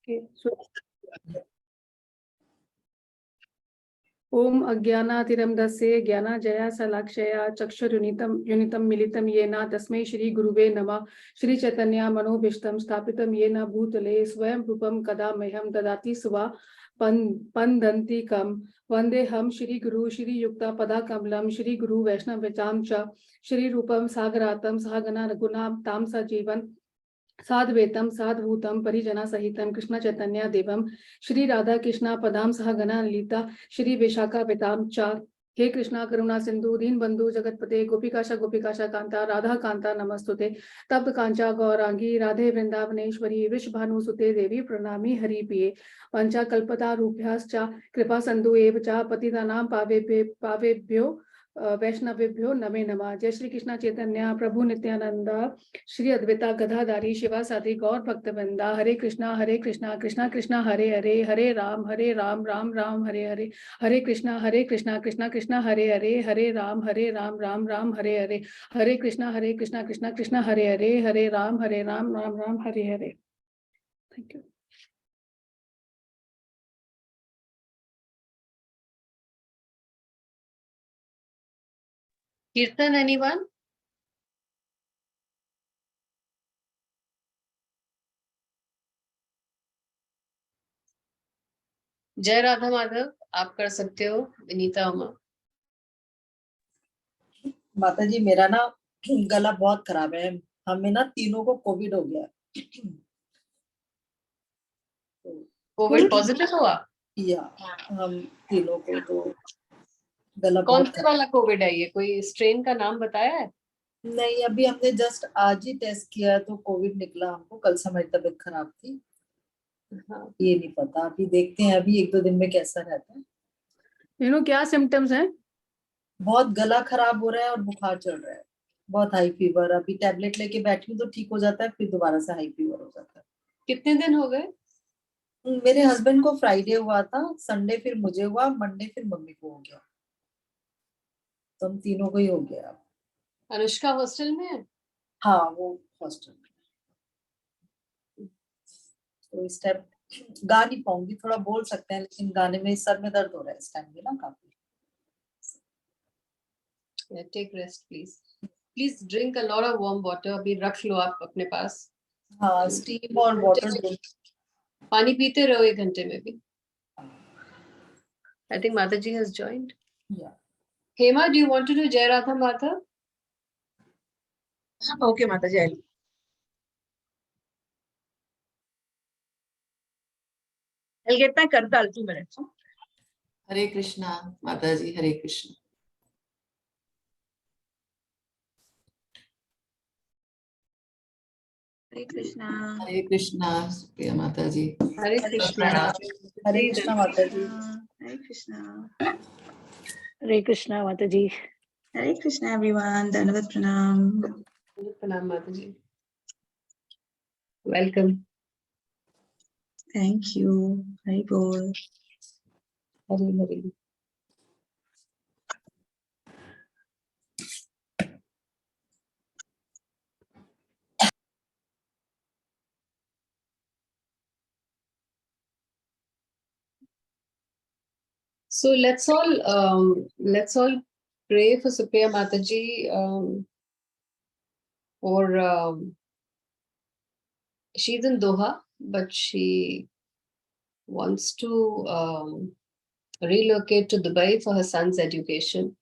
Okay. So, ओम अज्ञानातिरंधस्य ज्ञानाजया सलाक्षया चक्षुरुन्मिलितं मिलितं येन तस्मै श्री गुरुवे नमः। श्री चैतन्य मनोभीष्टं स्थापितं येन भूतले स्वयं रूपं कदा मह्यं ददाति स्पन्दन्तिकं वन्देऽहं श्री गुरु श्रीयुक्तपदाकमलं श्री गुरु वैष्णवचां च श्री रूपं सागरातं सहगना रघुनां तां सजीवन् साद्वैतं साधभूतं परिजना सहितं कृष्ण चैतन्य देवं श्री राधा कृष्णा पदां सह गणा ललिता श्री विशाखा पितां च। हे कृष्णा करुणा सिंधु दीन बंधु जगतपते गोपिकाशा कांता राधा कांता नमस्तुते। तप्त कांचा गौरांगी राधे वृंदावनेश्वरी वृषभानुसुते देवी प्रणामी हरिप्रिये। पंचा कल्पता रूभ्यश्च कृपा सिंधु एव च पतितानां पावेभ्यो वैष्णवेभ्यो नमे नमः। जय श्री कृष्ण चैतन्य प्रभु नित्यानंद श्री अद्वैता गदाधारी शिवासादि गौर भक्तवृंदा। Hare Krishna Krishna Krishna Hare Hare Hare Ram Ram Ram Hare Hare. Hare Krishna Krishna Krishna Hare Hare Ram Ram Ram Hare Hare. Hare Krishna Krishna Krishna Hare Ram Ram Ram Hare Hare. Thank you. Kirtan, anyone? जय राधा माधव, आप कर सकते हो। विनीता उमा। माता जी मेरा ना गला बहुत खराब है। हमें ना तीनों को कोविड हो गया। कोविड पॉजिटिव हुआ? या हम तीनों को तो गला कौन बहुत से वाला कोविड है ये? कोई स्ट्रेन का नाम बताया है? नहीं, अभी हमने जस्ट आज ही टेस्ट किया तो कोविड निकला हमको। कल से हमारी तबीयत खराब थी। हाँ। ये नहीं पता, अभी देखते हैं अभी 1-2 दिन में कैसा रहता है। क्या सिम्टम्स हैं? बहुत गला खराब हो रहा है और बुखार चढ़ रहा है, बहुत हाई फीवर। अभी टैबलेट लेके बैठी हूँ तो ठीक हो जाता है, फिर दोबारा से हाई फीवर हो जाता है। कितने दिन हो गए? मेरे हस्बैंड को फ्राइडे हुआ था, संडे फिर मुझे हुआ, मंडे फिर मम्मी को हो गया, तो हम तीनों को ही हो गया। अनुष्का हॉस्टल में है? हाँ, वो हॉस्टल में। तो इस टाइम गा नहीं पाऊंगी, थोड़ा बोल सकते हैं लेकिन गाने में सर में दर्द हो रहा है इस टाइम भी ना काफी। Take rest please drink a lot of warm water. अभी रख लो आप अपने पास। हाँ, स्टीम और वाटर। पानी पीते रहो 1 घंटे में भी। आई थिंक माता जी has joined. Hema, do you want to do जय राधा माधव? ओके माता जी। I'll get my kartal 2 minutes. हरे कृष्णा माता जी, हरे कृष्ण। हरे कृष्णा। हरे कृष्णा प्रिया माता जी। हरे कृष्णा। हरे कृष्णा माता जी। हरे कृष्णा। हरे कृष्णा माता जी। हरे कृष्णा एवरीवन। धन्यवाद, प्रणाम। प्रणाम माता जी। वेलकम। Thank you. हरि बोल। हरी हरी। So let's all pray for Supriya Mataji. She's in Doha, but she wants to relocate to Dubai for her son's education,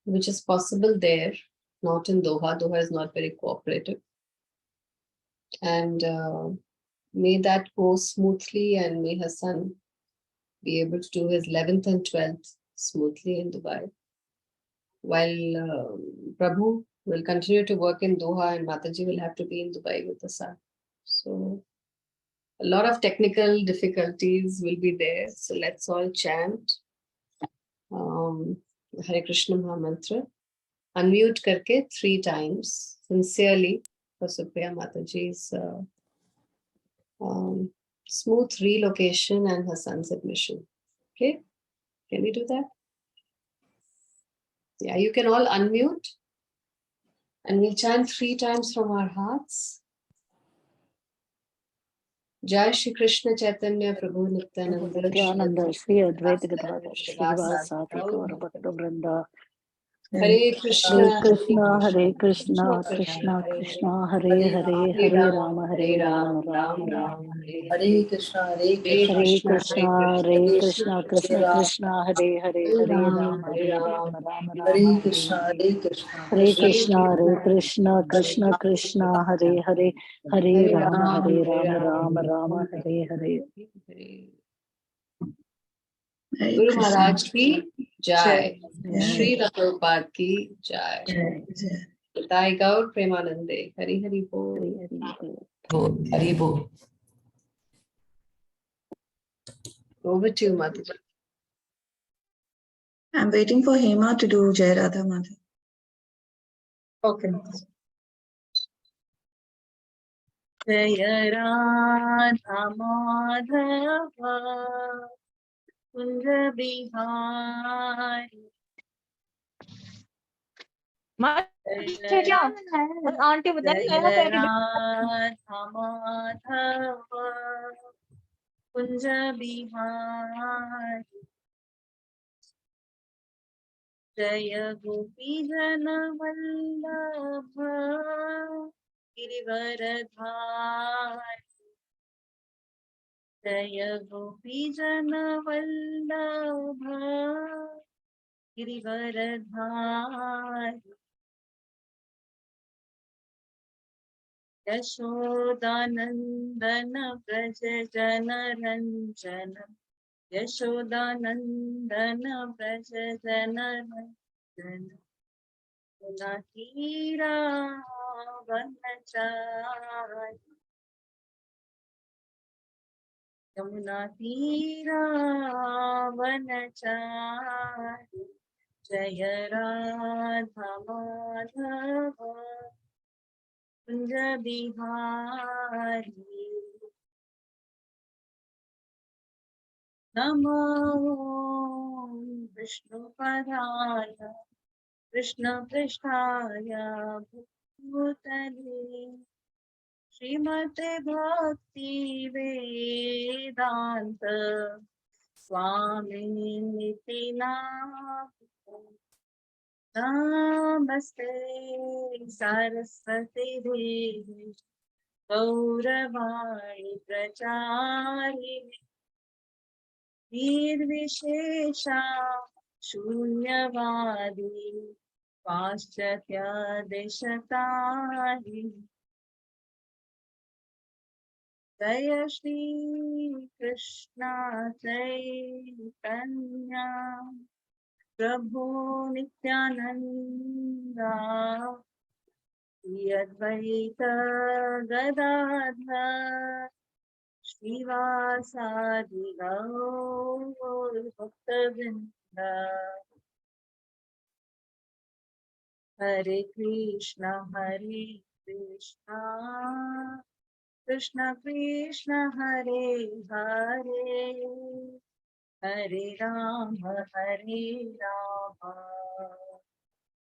which is possible there, not in Doha. Doha is not very cooperative. And may that go smoothly, and may her son be able to do his 11th and 12th smoothly in Dubai. While Prabhu will continue to work in Doha and Mataji will have to be in Dubai with the son. So a lot of technical difficulties will be there. So let's all chant Hare Krishna Maha Mantra. Unmute karke 3 times sincerely for Supriya Mataji's smooth relocation and her son's admission. Okay, can we do that? Yeah, you can all unmute and we'll chant 3 times from our hearts. जय श्री कृष्ण चैतन्य प्रभु नित्यानंद नित्यानंद श्री अद्वैत गदाधर श्रीवासादि गौर भक्त वृंदा हरे हरे कृष्ण कृष्णा कृष्णा कृष्णा हरे हरे हरे राम राम राम हरे कृष्णा हरे हरे कृष्णा कृष्णा कृष्ण कृष्णा हरे हरे राम राम हरे हरे हरे कृष्णा हरे कृष्णा कृष्ण कृष्णा हरे हरे राम राम हरे हरे Hare गुरु Krishna. महाराज की जय। जय। श्री रघुपाद की जय। जय। ताई गौर प्रेमानंदे हरि हरि बोल। बोल हरि बोल। Over to you, Mataji. I'm waiting for Hema to do Jai Radha Mata. Okay. Jai Radha Madhava Kunja Bihari aunty बताइए Jai Radha Madhava Kunja Bihari Jaya Gopi Jana Vallabha Girivaradhari Jaya Gopi Jana Vallabha Girivaradhari Yashodanandana Braja Jana Ranjana Yashodanandana Braja Jana Ranjana Natira Vanachari Yamuna Tira Vanachari Jaya Radha Madhava Kunja Bihari Namo Vishnu Padaya Krishna Prishtaya Bhutale Srimate Bhakti Vedanta Swami Niti Namaste Saraswati Devi Gauravani Pracharini Nirvishesha Shunyavadi Paschatya Deshatari Jaya Shri Krishna Chaitanya Prabhu Nityananda Shri Advaita Gadadhar Srivasadi Gaur Bhaktavinda Hare Krishna Krishna Krishna Hare Hare Hare Rama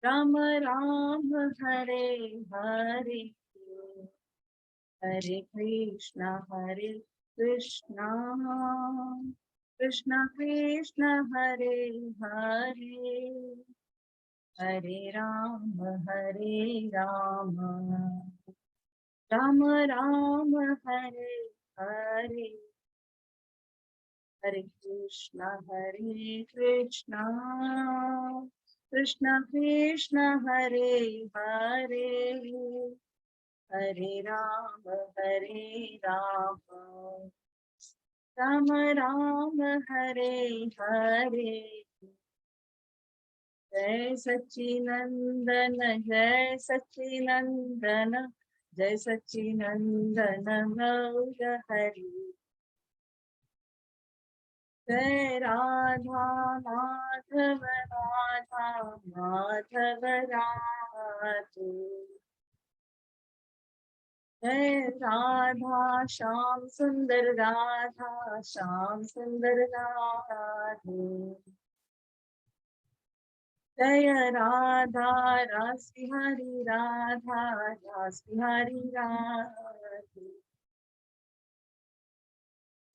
Rama Rama Hare Hare Hare Krishna Krishna Krishna Hare Hare Hare Rama Rama Rama Hare Hare Hare Krishna Krishna Krishna Hare Hare Hare Rama Rama Rama Hare Hare Jai Sachinandana Jai Sachinandana Gaura Hari Jai Radha Madhava Radhe Jai Radha Shyam Sundar Radhe Jaya Radha Rasbihari Radhe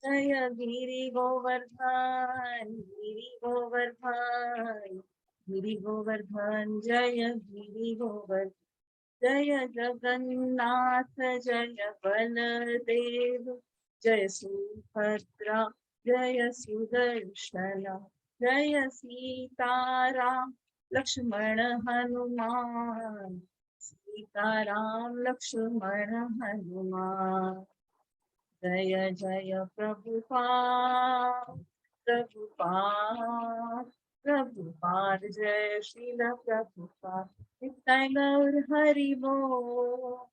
Jaya Giri Govardhan, Giri Govardhan, Giri Govardhan, Jaya Giri Govardhan. Jaya Jagannath, Jaya Baladev, Jaya Subhadra, Jaya Sudarshana, Jaya Sitaram, Lakshmana Hanuman, Sitaram, Lakshmana Hanuman. Jaya Jaya Prabhupada, Prabhupada, Prabhupada, Jaya Srila Prabhupada. Nitai Gaur Hari Bol,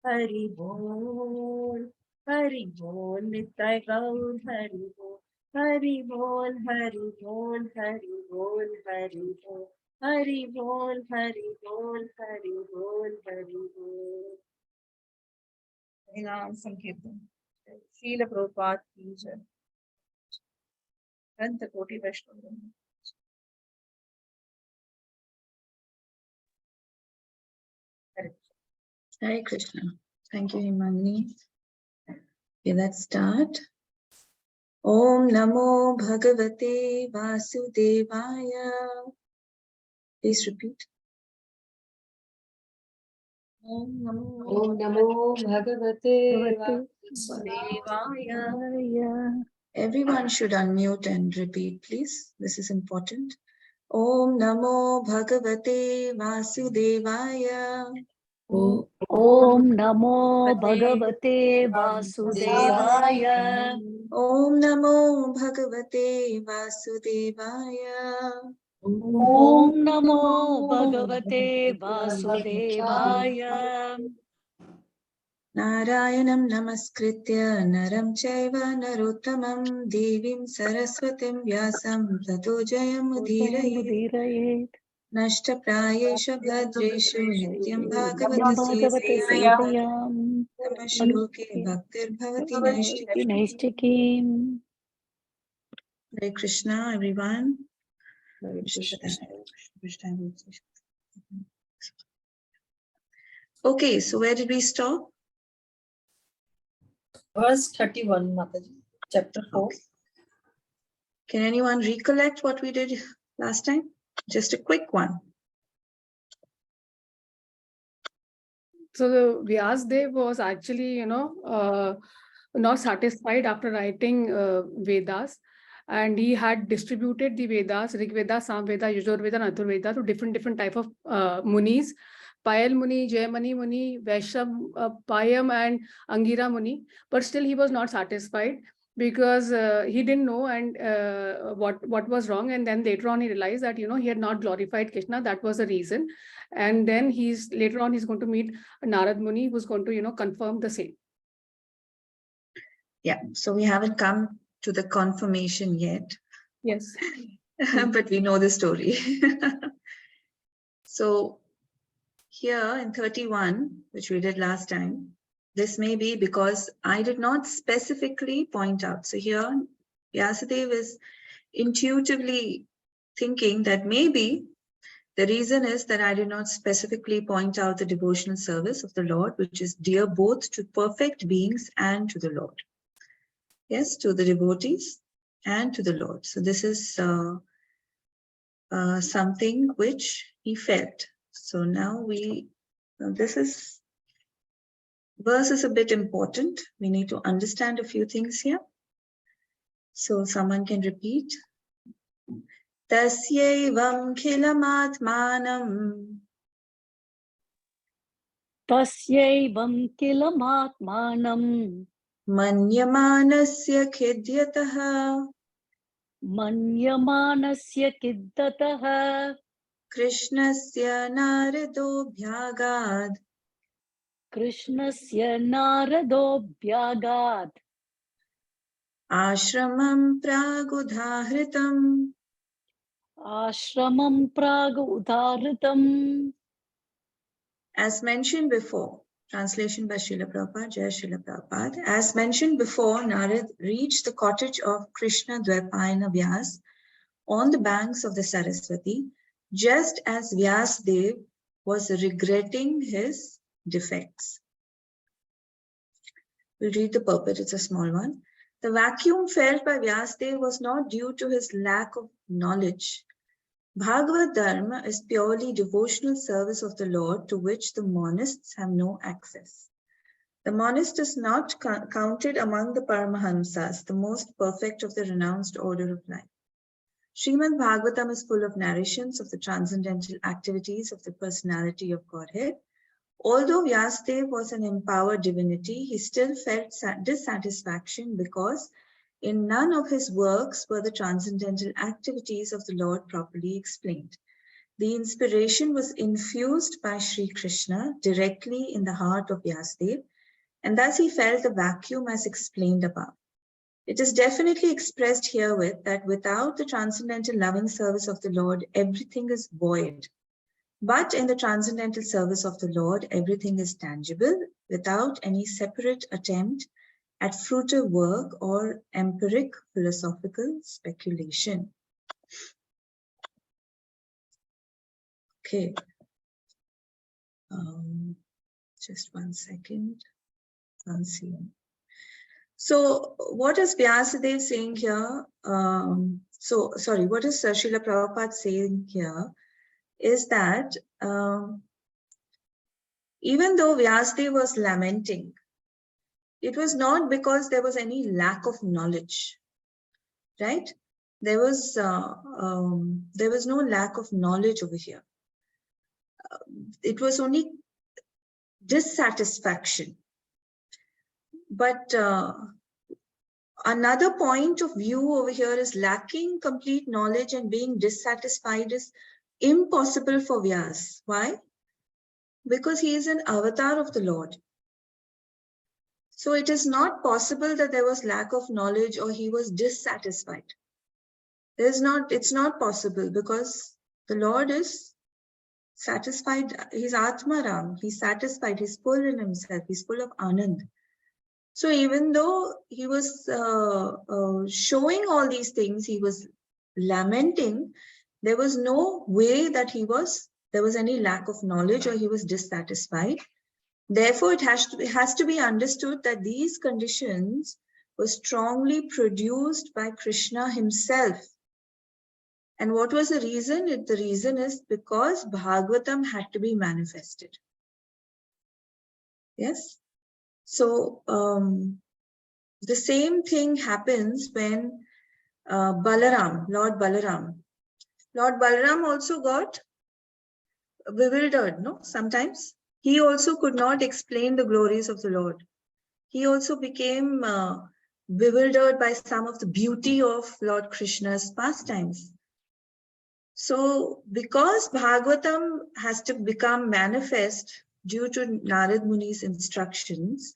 Hari Bol, Hari Bol, Nitai Gaur Hari Bol, Hari Bol, Hari Bol, Hari Bol, Hari Bol, Hari Bol, Hari Bol, Hari Bol, Hari Bol. Naam Sankirtan. Srila Prabhupada ki jai. Grantha Koti Vaishnava. Hare Hare Krishna. Thank you, Himangini. Okay, let's start. Om Namo Bhagavate Vasudevaya. Please repeat. Om Namo Bhagavate Vasudevaya. Everyone should unmute and repeat, please. This is important. Om Namo Bhagavate Vasudevaya. Om Namo Bhagavate Vasudevaya. Om Namo Bhagavate Vasudevaya. Om Namo Bhagavate Vasudevaya. Narayanam Namaskritya Naram Chaiva Narottamam Devim Saraswatim Vyasam Tato Jayam Udhiraye Udhirayet. Nashta Prayesha Bhadreshu Nityam Bhagavata Bhagavata Sevayam Sevayam. Tamashloke Bhaktir Bhavati Naishti. Naishtakim. Hare Krishna, everyone. Hare Krishna. Okay, so where did we stop? Verse 31, Mataji, chapter 4. Okay. Can anyone recollect what we did last time? Just a quick one. So the Vyasdev was actually, not satisfied after writing Vedas, and he had distributed the Vedas, Rig Veda, Samveda, Yajurveda, and Athurveda to different type of munis, Payal Muni, Jayamani Muni, Vaisham, Payam, and Angira Muni. But still, he was not satisfied because he didn't know and what was wrong. And then later on, he realized that he had not glorified Krishna. That was the reason. And then later on he's going to meet Narad Muni, who's going to confirm the same. Yeah, so we haven't come to the confirmation yet. Yes. But we know the story. So here in 31, which we did last time, this may be because I did not specifically point out. So here Vyasadeva is intuitively thinking that maybe the reason is that I did not specifically point out the devotional service of the Lord, which is dear both to perfect beings and to the Lord. Yes, to the devotees and to the Lord. So this is something which he felt. So now this verse is a bit important. We need to understand a few things here. So someone can repeat. Tasyaivam khilamatmanam. Tasyaivam kilamatmanam. Manyamanasya khidyataha. Manyamanasya kiddataha. Krishnasya narado bhyagad. Krishnasya narado bhyagad. Ashramam pragudhahritam. Ashramam praga udharitam. As mentioned before, translation by Srila Prabhupada, Jai Srila Prabhupada. As mentioned before, Narad reached the cottage of Krishna Dvaipayana Vyas on the banks of the Saraswati, just as Vyasdev was regretting his defects. We'll read the purport, it's a small one. The vacuum felt by Vyasadeva was not due to his lack of knowledge. Bhagavad Dharma is purely devotional service of the Lord to which the monists have no access. The monist is not counted among the Paramahamsas, the most perfect of the renounced order of life. Srimad Bhagavatam is full of narrations of the transcendental activities of the personality of Godhead. Although Vyasadeva was an empowered divinity, he still felt dissatisfaction because in none of his works were the transcendental activities of the Lord properly explained. The inspiration was infused by Sri Krishna directly in the heart of Vyasadeva, and thus he felt the vacuum as explained above. It is definitely expressed herewith that without the transcendental loving service of the Lord, everything is void. But in the transcendental service of the Lord, everything is tangible without any separate attempt at fruitive work or empiric philosophical speculation. Okay. Just 1 second. Can't see. So what is Vyasadeva saying here? What is Srila Prabhupada saying here is that even though Vyasadeva was lamenting, it was not because there was any lack of knowledge, right? There was no lack of knowledge over here. It was only dissatisfaction. But another point of view over here is lacking complete knowledge and being dissatisfied is impossible for Vyas. Why? Because he is an avatar of the Lord. So it is not possible that there was lack of knowledge or he was dissatisfied. It's not possible because the Lord is satisfied. He's Atmaram. He's satisfied. He's full in himself. He's full of Anand. So even though he was showing all these things, he was lamenting, there was no way that there was any lack of knowledge or he was dissatisfied. Therefore, it has to be understood that these conditions were strongly produced by Krishna himself. And what was the reason? The reason is because Bhagavatam had to be manifested. Yes? So, the same thing happens when Lord Balaram also got bewildered, no? Sometimes. He also could not explain the glories of the Lord. He also became bewildered by some of the beauty of Lord Krishna's pastimes. So, because Bhagavatam has to become manifest due to Narad Muni's instructions,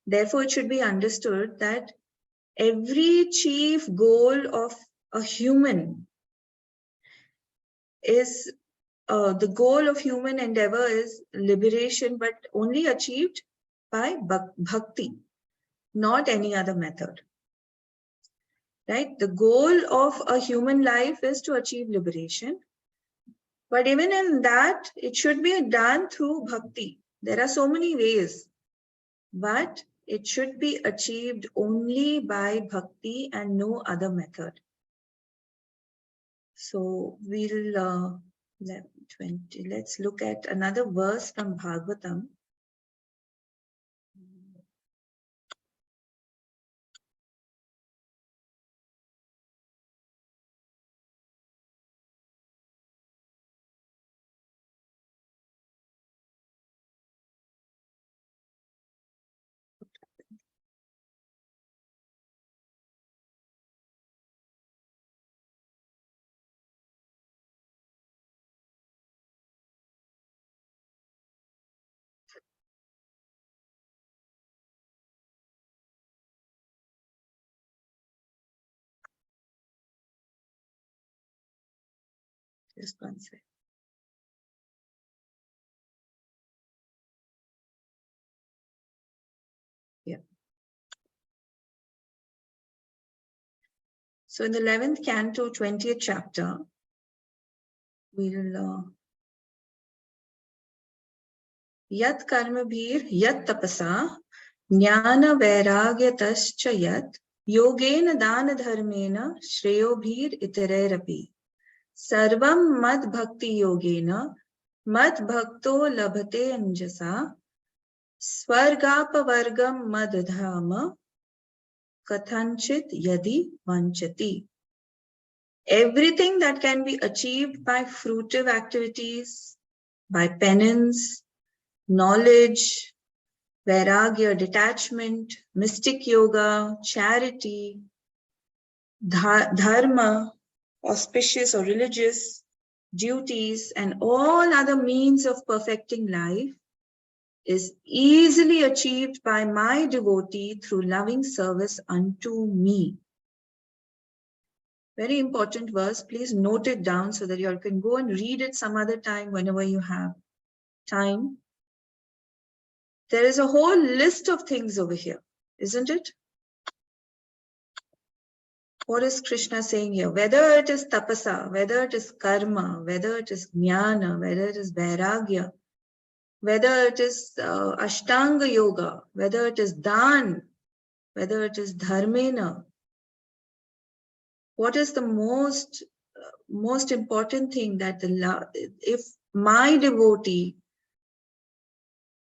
therefore it should be understood that every chief goal of a human is the goal of human endeavor is liberation, but only achieved by bhakti, not any other method. Right? The goal of a human life is to achieve liberation. But even in that, it should be done through bhakti. There are so many ways, but it should be achieved only by bhakti and no other method. So we'll let's look at another verse from Bhagavatam. Just one second. Yeah. So in the 11th canto, 20th chapter, we'll Yat karma bhir yat tapasa jnana vairagya tascha yat Yogena dana dharmena shreyobhir iterairapi. Sarvam mad bhakti yogena mad bhakto labhate anjasa. Swargapavargam mad dhama kathanchit yadi vanchati. Everything that can be achieved by fruitive activities, by penance, knowledge, vairagya, detachment, mystic yoga, charity, dharma, auspicious or religious duties, and all other means of perfecting life is easily achieved by my devotee through loving service unto me. Very important verse. Please note it down so that you all can go and read it some other time whenever you have time. There is a whole list of things over here, isn't it? What is Krishna saying here? Whether it is tapasa, whether it is karma, whether it is jnana, whether it is vairagya, whether it is ashtanga yoga, whether it is dan, whether it is dharmena. What is the most important thing that if my devotee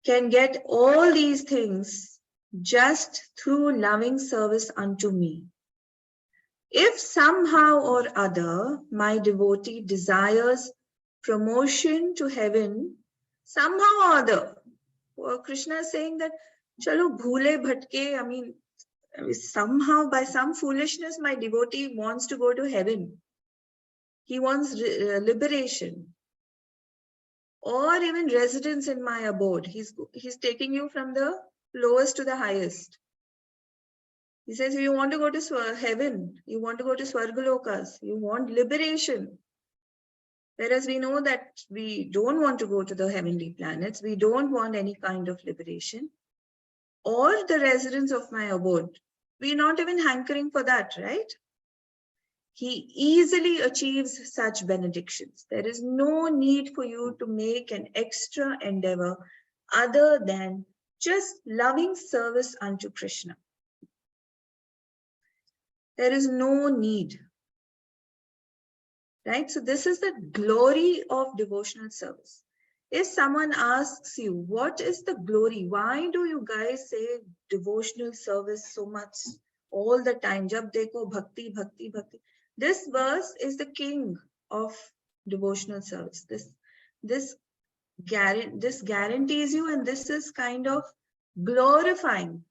can get all these things just through loving service unto me? If somehow or other my devotee desires promotion to heaven, somehow or other, Krishna is saying that, chalo bhule bhatke, I mean, somehow by some foolishness, my devotee wants to go to heaven. He wants liberation. Or even residence in my abode. He's taking you from the lowest to the highest. He says, you want to go to heaven, you want to go to Swargalokas, you want liberation. Whereas we know that we don't want to go to the heavenly planets, we don't want any kind of liberation. Or the residence of my abode. We're not even hankering for that, right? He easily achieves such benedictions. There is no need for you to make an extra endeavor other than just loving service unto Krishna. There is no need. Right? So this is the glory of devotional service. If someone asks you, what is the glory? Why do you guys say devotional service so much all the time? Jab dekho bhakti, bhakti, bhakti. This verse is the king of devotional service. This guarantees you, and this is kind of glorifying.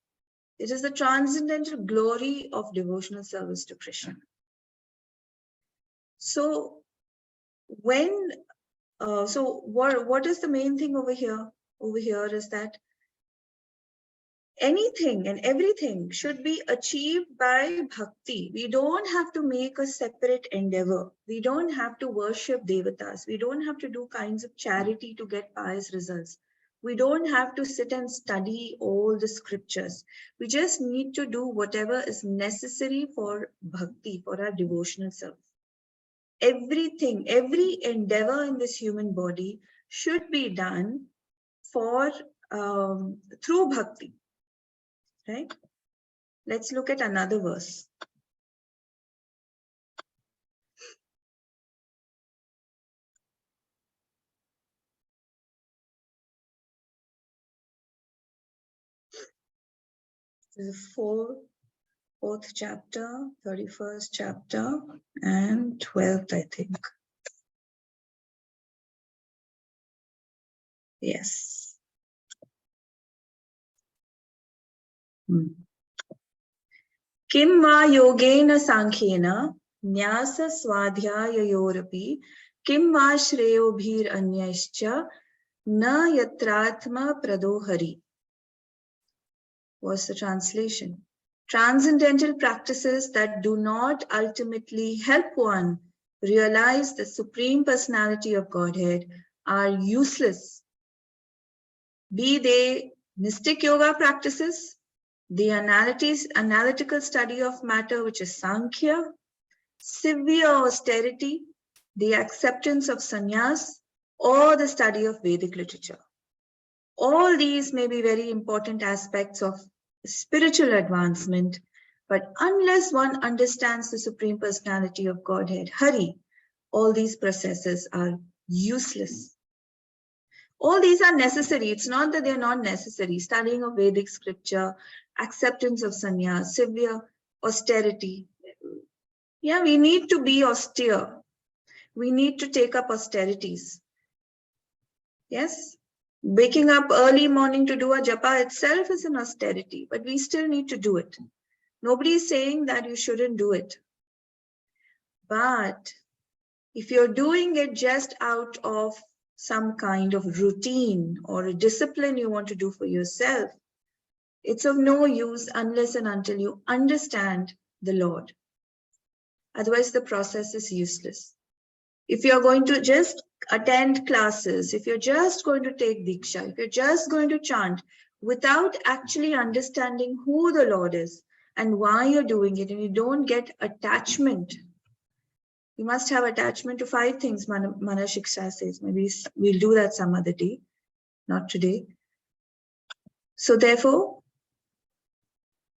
It is the transcendental glory of devotional service to Krishna. So when what is the main thing over here? Over here is that anything and everything should be achieved by bhakti. We don't have to make a separate endeavor. We don't have to worship devatas. We don't have to do kinds of charity to get pious results. We don't have to sit and study all the scriptures. We just need to do whatever is necessary for bhakti, for our devotional service. Everything, every endeavor in this human body should be done for through bhakti. Right? Let's look at another verse. This is fourth chapter, 31st chapter, and 12th, I think. Yes. Kim va yogena sankhena nyasa swadhyayorapi kim va shreyobhir anyaischa na yatratma pradohari. What's the translation? Transcendental practices that do not ultimately help one realize the Supreme Personality of Godhead are useless. Be they mystic yoga practices, the analytical study of matter, which is Sankhya, severe austerity, the acceptance of sannyas, or the study of Vedic literature. All these may be very important aspects of spiritual advancement, But unless one understands the Supreme Personality of Godhead, Hari, all these processes are useless. All these are necessary. It's not that they're not necessary. Studying of Vedic scripture, acceptance of sannyas, severe austerity. Yeah, we need to be austere. We need to take up austerities. Yes, waking up early morning to do a japa itself is an austerity, but we still need to do it. Nobody is saying that you shouldn't do it. But if you're doing it just out of some kind of routine or a discipline you want to do for yourself, it's of no use unless and until you understand the Lord. Otherwise, the process is useless. If you're going to just attend classes, if you're just going to take Diksha, if you're just going to chant without actually understanding who the Lord is and why you're doing it, and you don't get attachment, you must have attachment to 5 things, Mana Shiksha says. Maybe we'll do that some other day, not today. So therefore,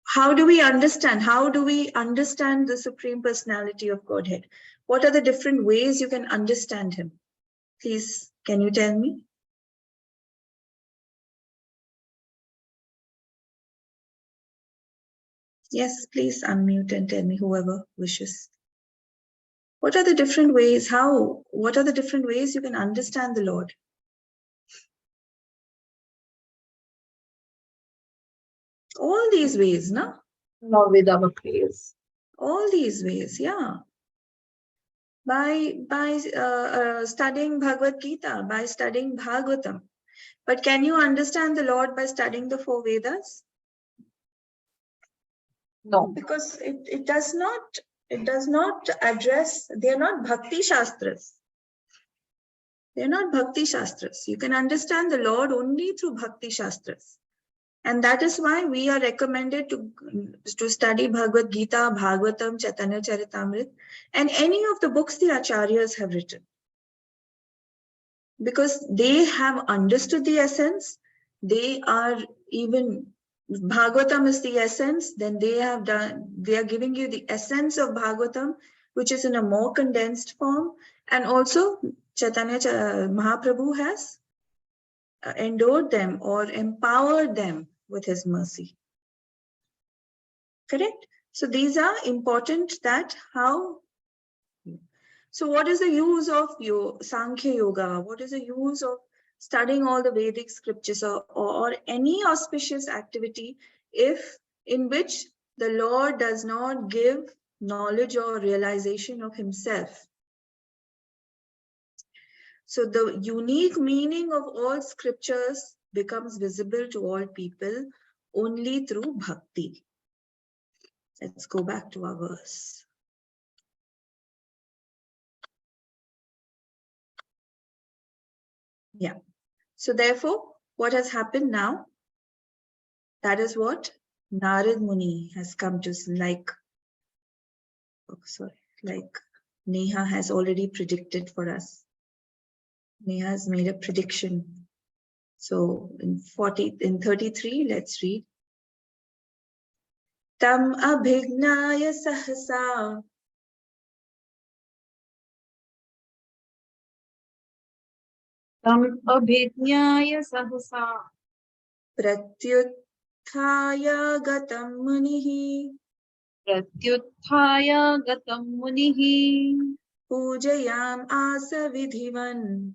how do we understand? How do we understand the Supreme Personality of Godhead? What are the different ways you can understand him? Please, can you tell me? Yes, please unmute and tell me, whoever wishes. What are the different ways? What are the different ways you can understand the Lord? All these ways, no? Not with our prayers. All these ways, yeah. By studying Bhagavad Gita, by studying Bhagavatam. But can you understand the Lord by studying the 4 Vedas? No. Because it does not address, they are not Bhakti Shastras. They are not Bhakti Shastras. You can understand the Lord only through Bhakti Shastras. And that is why we are recommended to study Bhagavad Gita, Bhagavatam, Chaitanya Charitamrita, and any of the books the Acharyas have written. Because they have understood the essence, they are even, Bhagavatam is the essence, then they are giving you the essence of Bhagavatam, which is in a more condensed form. And also Chaitanya Mahaprabhu has endowed them or empowered them with his mercy. Correct? So these are important that how. So what is the use of Sankhya Yoga? What is the use of studying all the Vedic scriptures or any auspicious activity in which the Lord does not give knowledge or realization of himself? So the unique meaning of all scriptures becomes visible to all people only through bhakti. Let's go back to our verse. Yeah. So therefore, what has happened now? That is what Narad Muni has come to, like Neha has already predicted for us. Neha has made a prediction. So in 33, let's read. Tam abhignaya sahasa Tam abhignaya sahasa pratyuthaya gatam munihi pratyuthaya gatam munihi pujayam asa vidhivan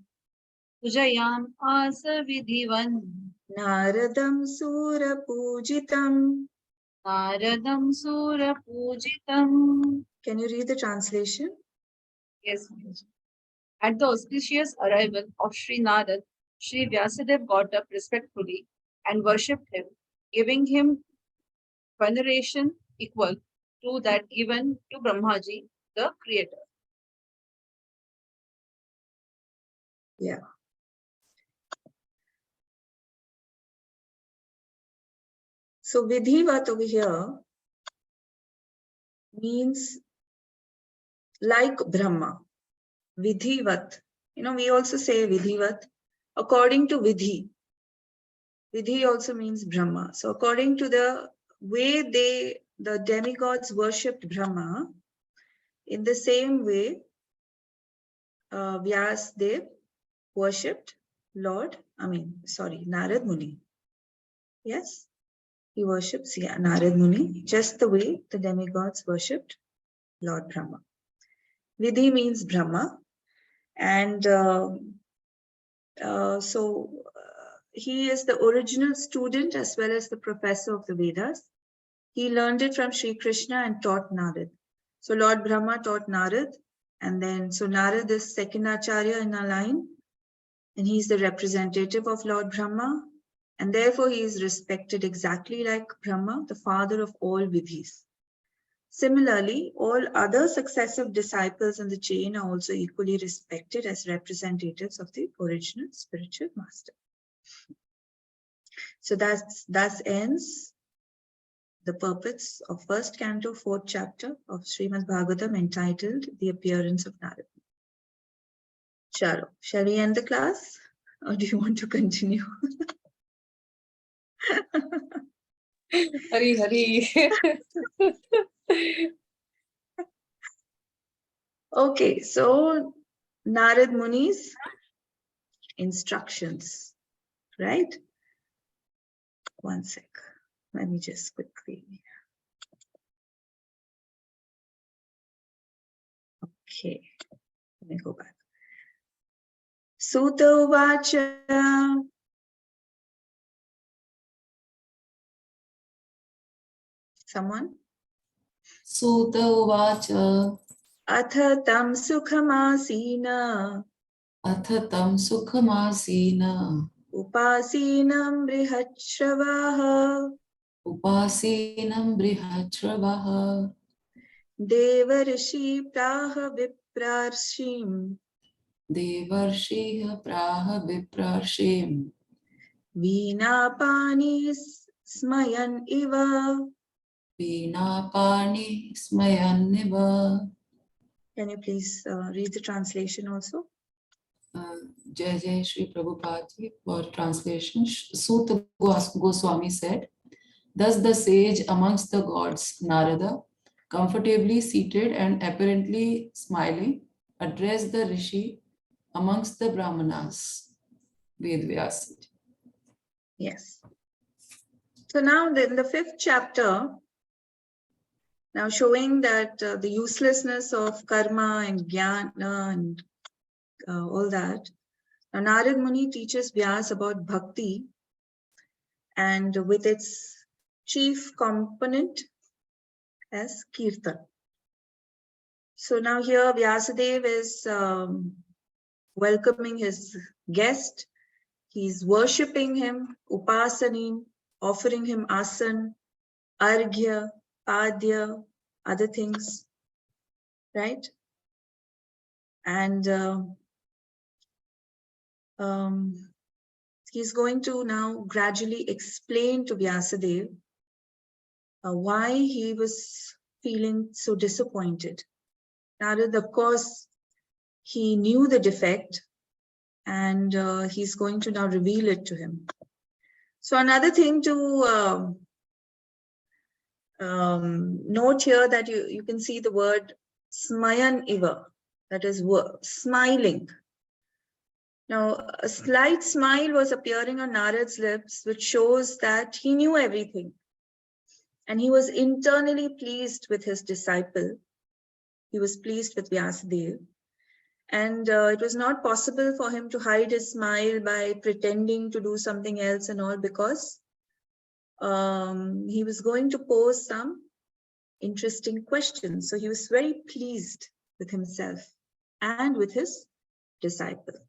pujayam asa vidhivan Naradam sura pujitam. Naradam sura pujitam. Can you read the translation? Yes, Mataji. At the auspicious arrival of Sri Narad, Sri Vyasadeva got up respectfully and worshipped him, giving him veneration equal to that given to Brahmaji, the creator. Yeah. So Vidhivat over here means like Brahma. Vidhivat. We also say Vidhivat. According to Vidhi. Vidhi also means Brahma. So according to the way they the demigods worshipped Brahma, in the same way, Vyasdev worshipped Narad Muni. Yes, he worships Narad Muni, just the way the demigods worshipped Lord Brahma. Vidhi means Brahma, and he is the original student as well as the professor of the Vedas. He learned it from Sri Krishna and taught Narad. So Lord Brahma taught Narad, and then so Narad is second Acharya in our line, and he's the representative of Lord Brahma, and therefore he is respected exactly like Brahma, the father of all Vidhis. Similarly, all other successive disciples in the chain are also equally respected as representatives of the original spiritual master. So thus ends the purpose of first canto, fourth chapter of Srimad Bhagavatam, entitled The Appearance of Narad. Chalo, shall we end the class, or do you want to continue? Hari Hari. Okay, so Narad Muni's instructions, right? One sec. Let me just quickly. Okay, let me go back. Sutta Uvacha. Someone? Sutta Uvacha. Atha tam sukhamasina. Atha tam sukhamasina. Upasinam brihachravaha. Upasinam brihachravaha. Devarishi praha viprarshim. Devarshiha praha viprarshim. Veenapani smayan iva. Veenapani smayaniva. Can you please read the translation also? Jai Jai Shri Prabhupada ji. For translation, Sutta Goswami said, thus the sage amongst the gods, Narada, comfortably seated and apparently smiling, addressed the Rishi amongst the Brahmanas. Ved Vyasa. Yes. So now in the fifth chapter, now showing that the uselessness of karma and jnana and all that. Now Narad Muni teaches Vyas about bhakti, and with its chief component as kirtan. So now here Vyasadeva is welcoming his guest. He's worshipping him, upasanim, offering him asan, arghya, padya, other things, right? And he's going to now gradually explain to Vyasadeva why he was feeling so disappointed. Narad, of course, he knew the defect, and he's going to now reveal it to him. So another thing to note here, that you can see the word smayan iva, that is smiling. Now, a slight smile was appearing on Narad's lips, which shows that he knew everything. And he was internally pleased with his disciple. He was pleased with Vyasadeva. And it was not possible for him to hide his smile by pretending to do something else and all, because he was going to pose some interesting questions. So he was very pleased with himself and with his disciple.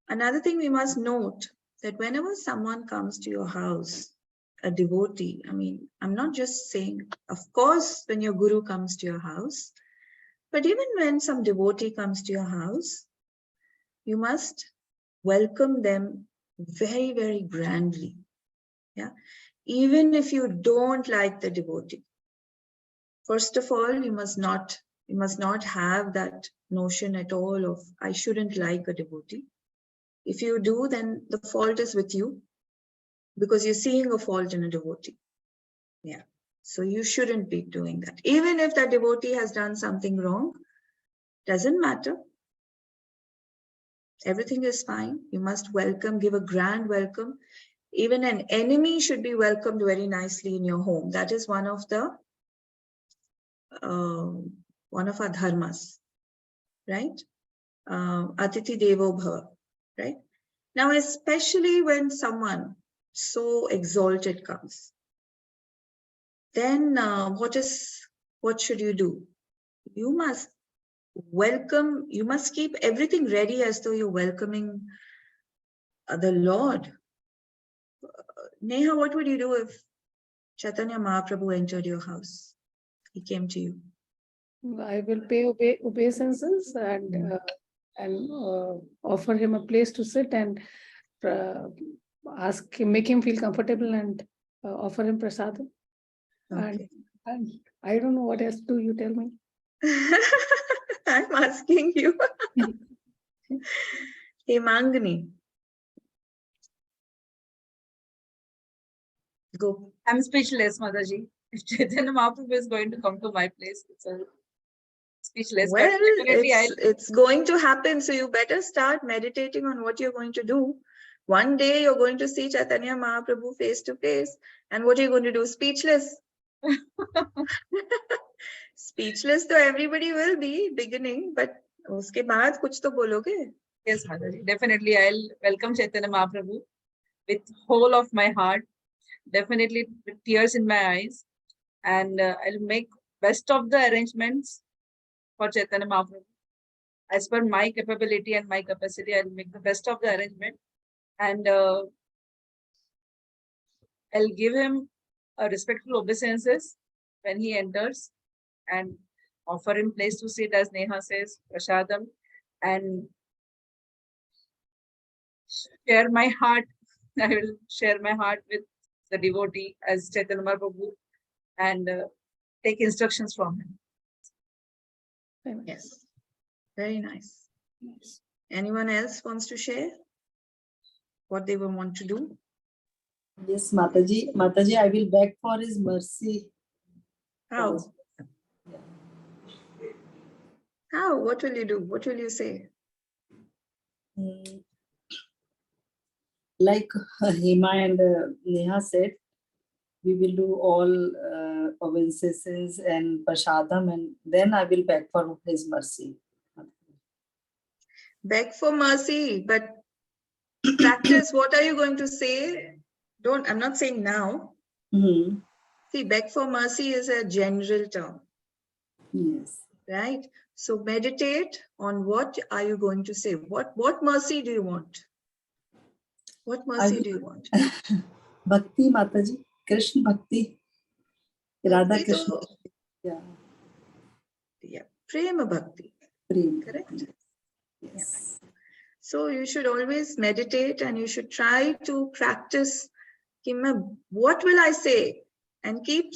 Another thing we must note, that whenever someone comes to your house, a devotee, I mean, I'm not just saying, of course, when your guru comes to your house, but even when some devotee comes to your house, you must welcome them very, very grandly. Yeah, even if you don't like the devotee. First of all, you must not have that notion at all of, I shouldn't like a devotee. If you do, then the fault is with you, because you're seeing a fault in a devotee. Yeah. So you shouldn't be doing that. Even if that devotee has done something wrong, doesn't matter. Everything is fine. You must welcome, give a grand welcome. Even an enemy should be welcomed very nicely in your home. That is one of our dharmas, right? Atiti Devo Bhava, right? Now, especially when someone so exalted comes, then what should you do? You must welcome, you must keep everything ready as though you're welcoming the Lord. Neha, what would you do if Chaitanya Mahaprabhu entered your house? He came to you. I will pay obeisances and offer him a place to sit and ask him, make him feel comfortable and offer him prasadam. Okay. And I don't know what else do you tell me. I'm asking you. Hemangani. Go. I'm speechless, Mataji. If Chaitanya Mahaprabhu is going to come to my place, it's a speechless. But Well, definitely it's going to happen. So you better start meditating on what you're going to do. One day you're going to see Chaitanya Mahaprabhu face to face. And what are you going to do? Speechless. Speechless to everybody will be beginning, but uske baad kuch to bologe. Yes, Mataji. Definitely, I'll welcome Chaitanya Mahaprabhu with whole of my heart. Definitely with tears in my eyes. And I'll make best of the arrangements for Chaitanya Mahaprabhu. As per my capability and my capacity, I'll make the best of the arrangement. And I'll give him a respectful obeisances when he enters and offer him place to sit, as Neha says, prasadam, and share my heart. I will share my heart with the devotee as Chaitanya Mahaprabhu and take instructions from him. Very nice. Yes. Very nice. Anyone else wants to share what they will want to do? Yes, Mataji. Mataji, I will beg for his mercy. How? How? What will you do? What will you say? Like Hema and Neha said, we will do all obeisances and prasadam, and then I will beg for his mercy. Beg for mercy, but practice. What are you going to say? I'm not saying now. Mhm. See, beg for mercy is a general term, Yes. right? So meditate on what are you going to say? What mercy do you want? What mercy do you want? Bhakti, Mataji. Krishna Bhakti. Radha Bhakti Krishna. to- Yeah. Yeah, prema bhakti, Prem. correct? Yes. So you should always meditate and you should try to practice. What will I say? And keep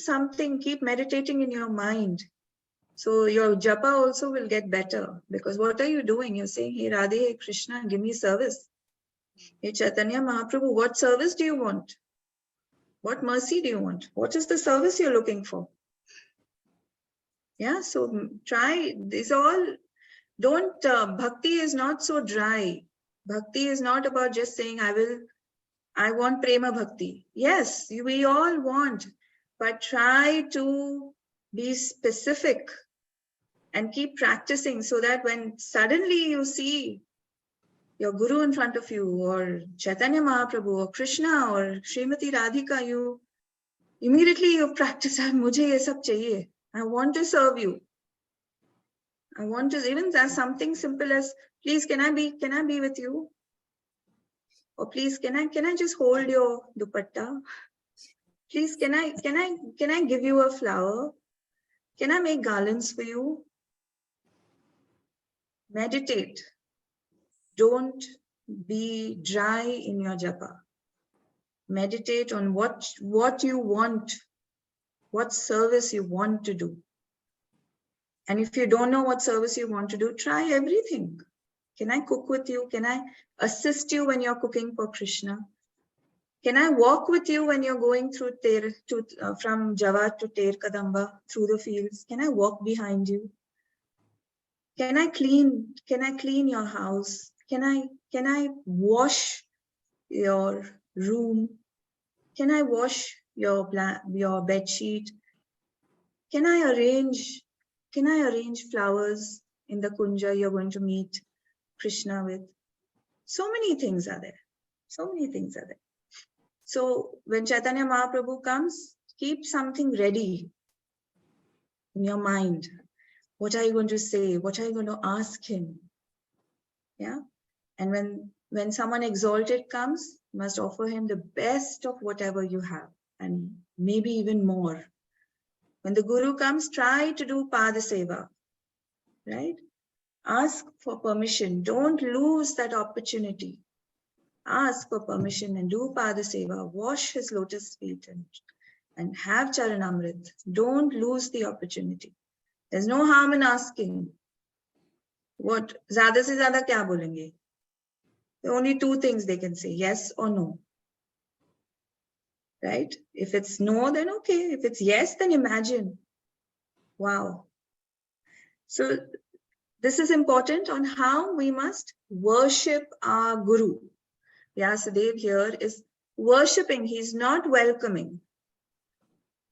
meditating in your mind. So your japa also will get better, because what are you doing? You're saying, hey Radhe, hey Krishna, give me service. Hey Chaitanya Mahaprabhu, what service do you want? What mercy do you want? What is the service you're looking for? Yeah, so try this all. Don't, bhakti is not so dry. Bhakti is not about just saying, I want prema bhakti. Yes, we all want, but try to be specific and keep practicing so that when suddenly you see your guru in front of you, or Chaitanya Mahaprabhu, or Krishna, or Srimati Radhika, you immediately practice, mujhe ye sab chahiye. I want to serve you. I want to, even as something simple as, please, can I be with you? Or please, can I just hold your dupatta? Please, can I give you a flower? Can I make garlands for you? Meditate. Don't be dry in your japa. Meditate on what you want, what service you want to do. And if you don't know what service you want to do, try everything. Can I cook with you? Can I assist you when you're cooking for Krishna? Can I walk with you when you're going through from Jawad to Ter Kadamba through the fields? Can I walk behind you? Can I clean your house? Can I wash your room? Can I wash your bed sheet? Can I arrange flowers in the kunja you're going to meet Krishna with? So many things are there. So many things are there. So when Chaitanya Mahaprabhu comes, keep something ready in your mind. What are you going to say? What are you going to ask him? Yeah. And when someone exalted comes, you must offer him the best of whatever you have, and maybe even more. When the Guru comes, try to do Pada Seva, right? Ask for permission. Don't lose that opportunity. Ask for permission and do Pada Seva. Wash his lotus feet and have Charanamrit. Don't lose the opportunity. There's no harm in asking. What? Zyada se zyada kya bolenge? There are only two things they can say, yes or no. Right? If it's no, then okay. If it's yes, then imagine. Wow. So this is important on how we must worship our Guru. Vyasadeva here is worshipping. He's not welcoming.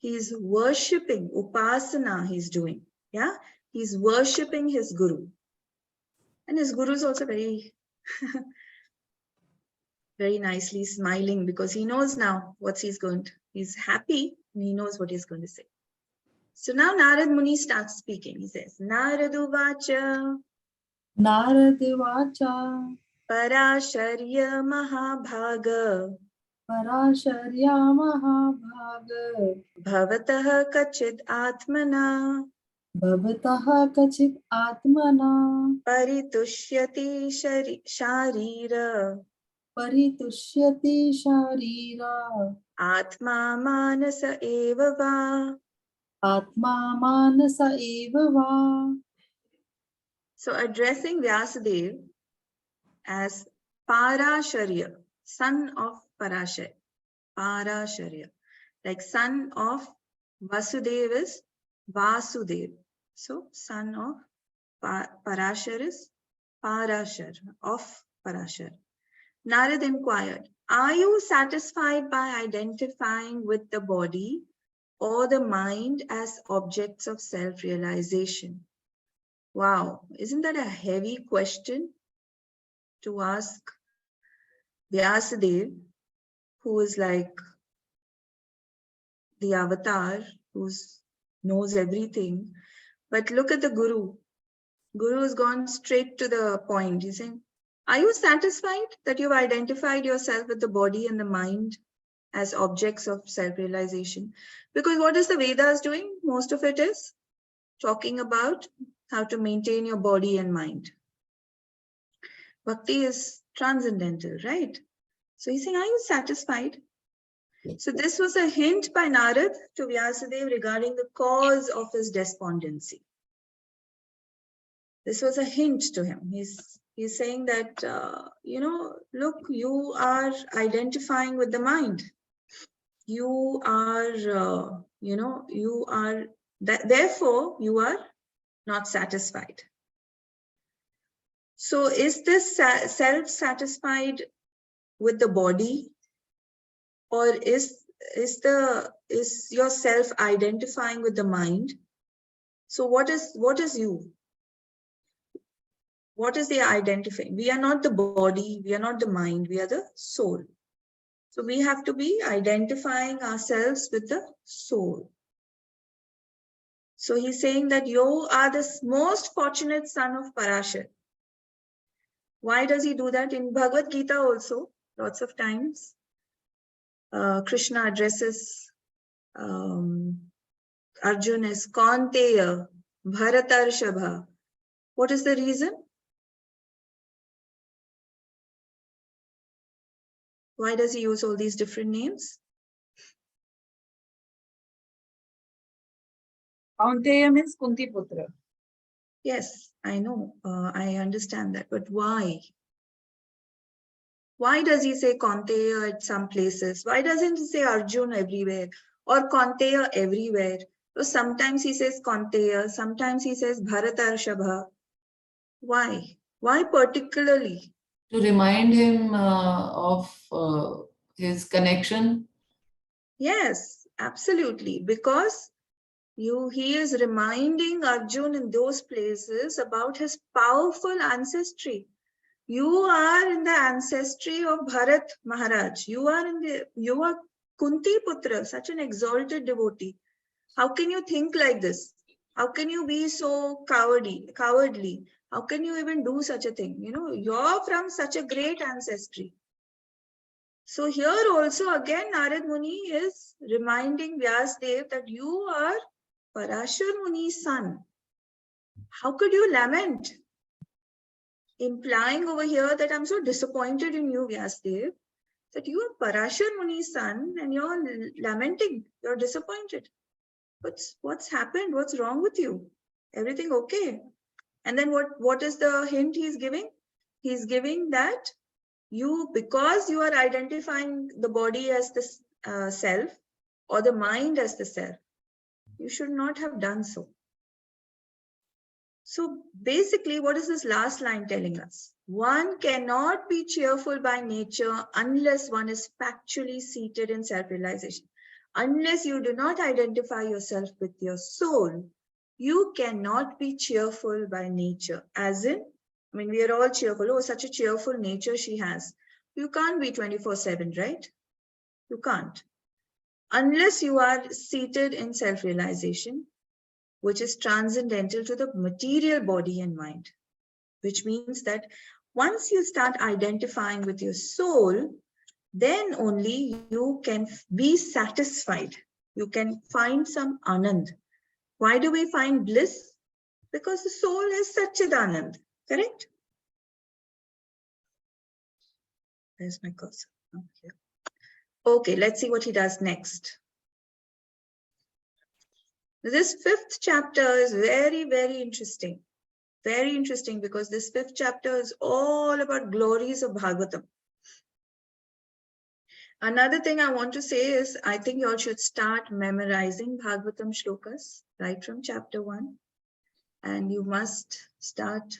He's worshipping. Upasana he's doing. Yeah. He's worshipping his Guru. And his Guru is also very, very nicely smiling because he knows now what he's happy and he knows what he's going to say. So now Narad Muni starts speaking. He says, Naradu Vacha. Narada Vacha. Parasharya Mahabhaga. Parasharya Mahabhaga. Bhavatah Kachid Atmana. Bhavatah Kachit Atmana. Paritushyati Sharira. Paritushyati Sharira. Atma Manasa Eva Va. Atma Manasa Eva Va. So addressing Vyasadeva as Parasharya, son of Parashar. Parasharya. Like son of Vasudeva is Vasudev. So son of Parashar is Parashar, of Parashar. Narad inquired, are you satisfied by identifying with the body or the mind as objects of self-realization? Wow, isn't that a heavy question to ask Vyasadeva, who is like the avatar, who knows everything? But look at the Guru. Guru has gone straight to the point. He's saying, are you satisfied that you've identified yourself with the body and the mind as objects of self-realization? Because what is the Vedas doing? Most of it is talking about how to maintain your body and mind. Bhakti is transcendental, right? So he's saying, are you satisfied? So this was a hint by Narad to Vyasadeva regarding the cause of his despondency. This was a hint to him. He's saying that, look, you are identifying with the mind. You are, therefore you are not satisfied. So is this self-satisfied with the body, or is yourself identifying with the mind? So what is you? What is the identifying? We are not the body, we are not the mind, we are the soul. So we have to be identifying ourselves with the soul. So he's saying that you are the most fortunate son of Parashar. Why does he do that? In Bhagavad Gita also, lots of times, Krishna addresses Arjuna as Kaunteya, Bharatarshabha. What is the reason? Why does he use all these different names? Kaunteya means Kunti Putra. Yes, I know. I understand that. But why? Why does he say Kaunteya at some places? Why doesn't he say Arjun everywhere or Kaunteya everywhere? So sometimes he says Kaunteya, sometimes he says Bharatarshabha. Why? Why particularly? To remind him of his connection. Yes, absolutely. Because he is reminding Arjun in those places about his powerful ancestry. You are in the ancestry of Bharat Maharaj. You are Kunti Putra, such an exalted devotee. How can you think like this? How can you be so cowardly? How can you even do such a thing? You know, you're from such a great ancestry. So here also again Narad Muni is reminding Vyasdev that you are Parashar Muni's son. How could you lament? Implying over here that I'm so disappointed in you, Vyasdev, that you are Parashar Muni's son and you're lamenting, you're disappointed. What's happened? What's wrong with you? Everything okay? And then what is the hint he's giving? He's giving that because you are identifying the body as the self or the mind as the self, you should not have done so. So basically, what is this last line telling us? One cannot be cheerful by nature unless one is factually seated in self-realization. Unless you do not identify yourself with your soul, you cannot be cheerful by nature. As in, I mean, we are all cheerful. Oh, such a cheerful nature she has. You can't be 24/7, right? You can't. Unless you are seated in self-realization, which is transcendental to the material body and mind, which means that once you start identifying with your soul, then only you can be satisfied. You can find some anand. Why do we find bliss? Because the soul is Satchidanand, correct? There's my cursor. Okay, let's see what he does next. This 5th chapter is very, very interesting. Very interesting because this 5th chapter is all about glories of Bhagavatam. Another thing I want to say is, I think you all should start memorizing Bhagavatam shlokas right from chapter 1. And you must start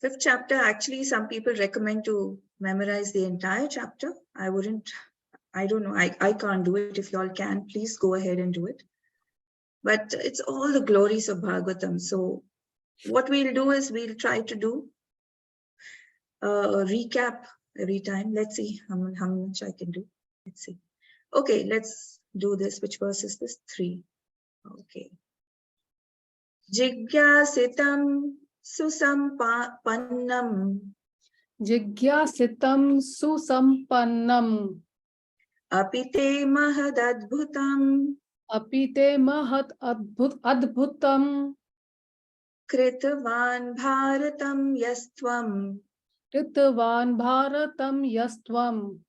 5th chapter. Actually, some people recommend to memorize the entire chapter. I don't know. I can't do it. If you all can, please go ahead and do it. But it's all the glories of Bhagavatam. So what we'll do is we'll try to do a recap every time. Let's see how much I can do. Let's see. Okay, let's do this. Which verse is this? 3. Okay. Jigyasitam susampannam Jigyasitam susampannam apite mahadadbhutam apite mahat adbhutam kritavan bharatam yastvam Ritvan bharatam yastvam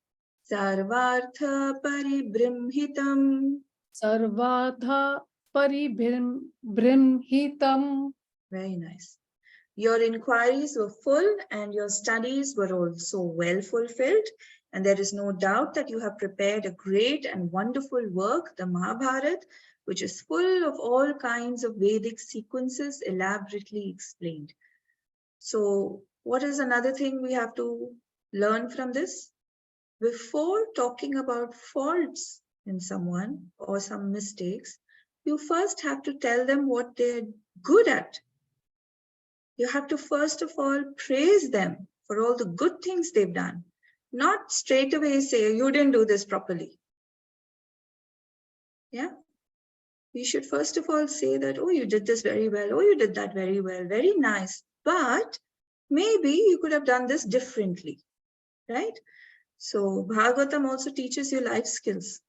sarvartha paribrimhitam. sarvadha paribrimhitam. Very nice. Your inquiries were full and your studies were also well fulfilled. And there is no doubt that you have prepared a great and wonderful work, the Mahabharata, which is full of all kinds of Vedic sequences elaborately explained. So what is another thing we have to learn from this? Before talking about faults in someone or some mistakes, you first have to tell them what they're good at. You have to first of all praise them for all the good things they've done, not straight away say, you didn't do this properly. Yeah. We should first of all say that, oh, you did this very well. Oh, you did that very well. Very nice. But maybe you could have done this differently, right? So Bhagavatam also teaches you life skills.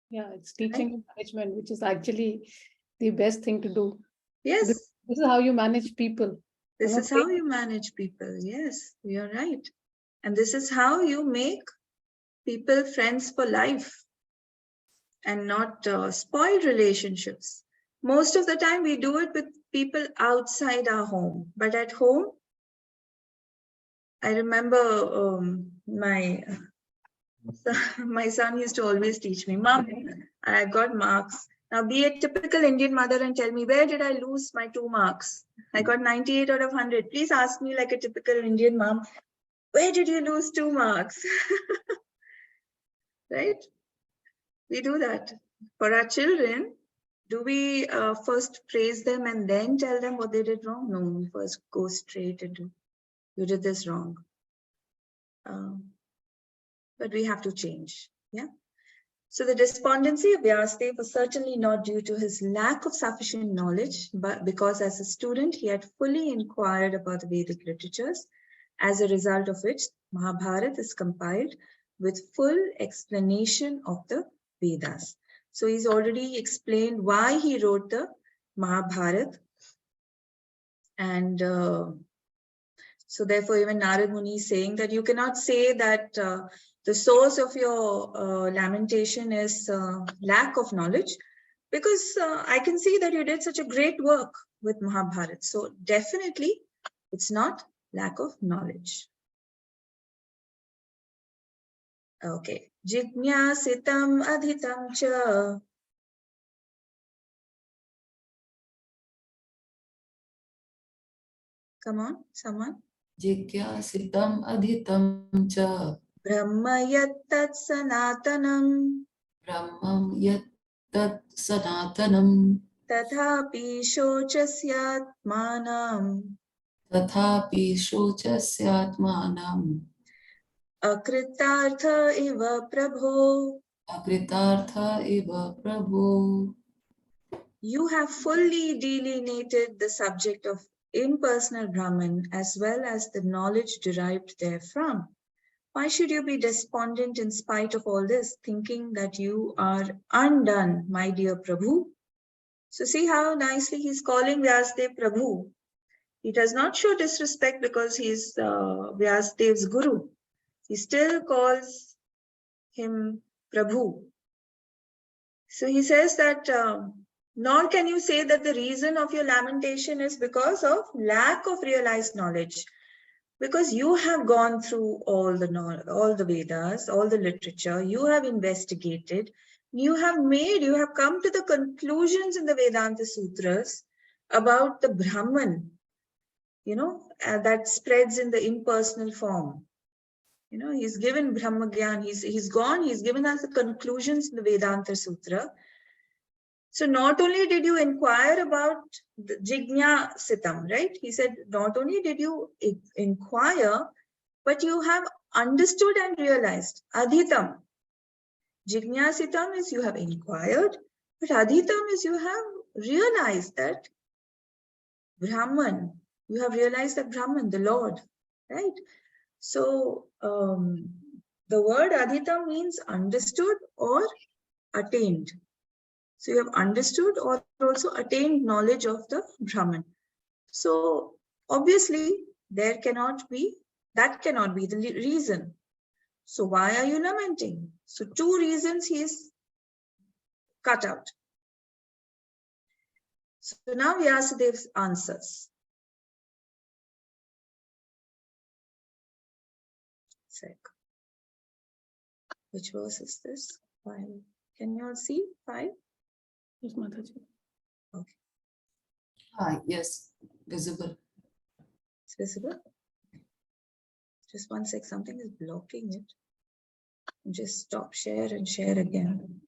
Yeah, it's teaching and management, which is actually the best thing to do. Yes. This is how you manage people. This is how you manage people. Yes, you're right. And this is how you make people friends for life and not spoil relationships. Most of the time we do it with people outside our home, but at home, I remember my son used to always teach me, Mom, I got marks. Now be a typical Indian mother and tell me, where did I lose my 2 marks? I got 98 out of 100. Please ask me like a typical Indian mom, where did you lose 2 marks? Right? We do that. For our children, do we first praise them and then tell them what they did wrong? No, we first go straight into, you did this wrong. But we have to change. Yeah. So the despondency of Vyasadeva was certainly not due to his lack of sufficient knowledge, but because as a student, he had fully inquired about the Vedic literatures, as a result of which Mahabharata is compiled with full explanation of the Vedas. So he's already explained why he wrote the Mahabharata. And so therefore, even Narad Muni is saying that you cannot say that the source of your lamentation is lack of knowledge, because I can see that you did such a great work with Mahabharata. So definitely, it's not lack of knowledge. Okay. Jignasitam adhitam cha. Come on, someone. Jigyasitam adhitam cha Brahma yattat sanatanam. brahmam yat tat sanatanam Tathapi shochasyatmanam. tathapi shochasyatmanam Akritartha iva prabho. akritartha eva prabhu. You have fully delineated the subject of impersonal Brahman as well as the knowledge derived therefrom. Why should you be despondent in spite of all this, thinking that you are undone, my dear Prabhu? So see how nicely he's calling Vyasadeva Prabhu. He does not show disrespect because he's Vyasadev's guru. He still calls him Prabhu. So he says that nor can you say that the reason of your lamentation is because of lack of realized knowledge, because you have gone through all the Vedas, all the literature, you have investigated, you have come to the conclusions in the Vedanta Sutras about the Brahman, that spreads in the impersonal form. He's given Brahma Gyan, he's given us the conclusions in the Vedanta Sutra. So not only did you inquire about the Jignasitam, right? He said, not only did you inquire, but you have understood and realized. Adhitam. Jignasitam is you have inquired, but Adhitam is you have realized that Brahman, you have realized that Brahman, the Lord, right? So the word Adhitam means understood or attained. So you have understood or also attained knowledge of the Brahman. So obviously that cannot be the reason. So why are you lamenting? So 2 reasons he is cut out. So now Vyasadeva answers. Which verse is this? 5. Can you all see 5? Yes, Mataji. Yes, visible. It's visible. Just one sec, something is blocking it. Just stop share and share again.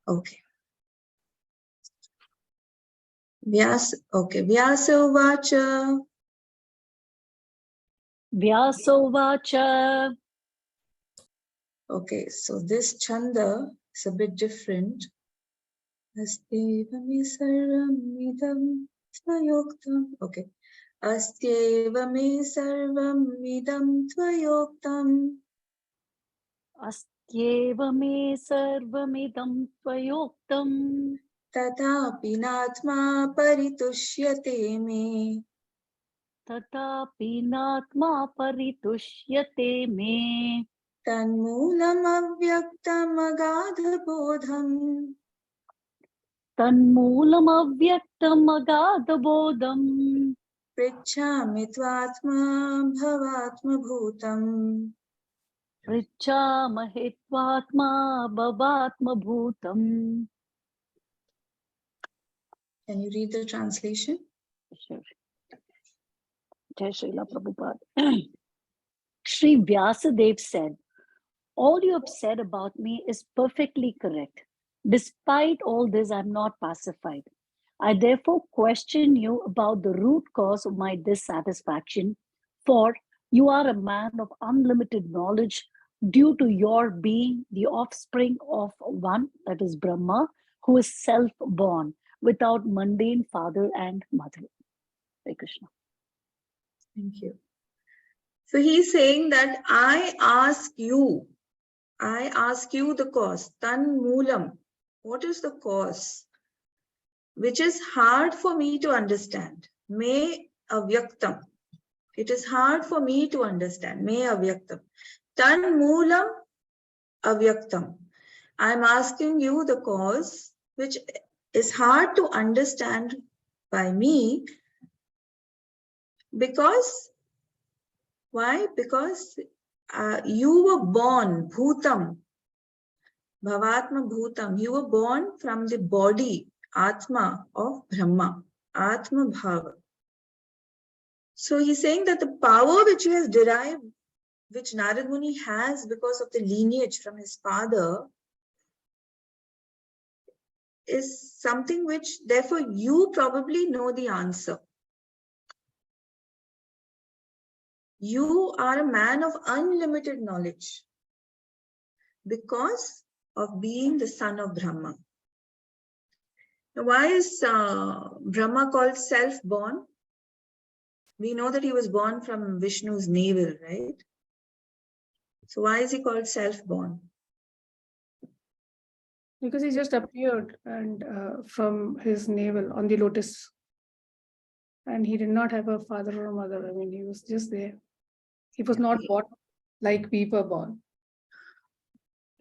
Okay. Vyasa Uvacha. Vyasovacha. Okay, so this chanda is a bit different. Astyevami sarvam idam tvayoktam. Okay. Astyevami sarvam idam tvayoktam. Astyeva me sarvamidam tvayoktam. Tathapi natma paritushyate me. Tatapi natma paritushyate me. Tanmoolam avyaktam agadhabodham Tanmoolam avyaktam agadhabodham Prichhami tvatma bhavatma bhutam. Richamahitvatma bhavatma bhutam. Can you read the translation? Sure. Jai Srila Prabhupada. Sri Vyasadeva said, all you have said about me is perfectly correct. Despite all this, I'm not pacified. I therefore question you about the root cause of my dissatisfaction, for you are a man of unlimited knowledge due to your being the offspring of one, that is Brahma, who is self-born, without mundane father and mother. Hare Krishna. Thank you. So he's saying that I ask you the cause. Tanmoolam. What is the cause? Which is hard for me to understand. Me avyaktam. It is hard for me to understand. Me avyaktam. Tanmoolam avyaktam. I'm asking you the cause which is hard to understand by me, because why? Because you were born, bhutam, bhavatma bhutam. You were born from the body, atma of Brahma, atma bhava. So he's saying that the power which he has derived, which Narad Muni has because of the lineage from his father, is something which therefore you probably know the answer. You are a man of unlimited knowledge because of being the son of Brahma. Now, why is Brahma called self-born? We know that he was born from Vishnu's navel, right? So why is he called self-born? Because he just appeared and from his navel on the lotus. And he did not have a father or a mother. I mean, he was just there. He was not born like we were born.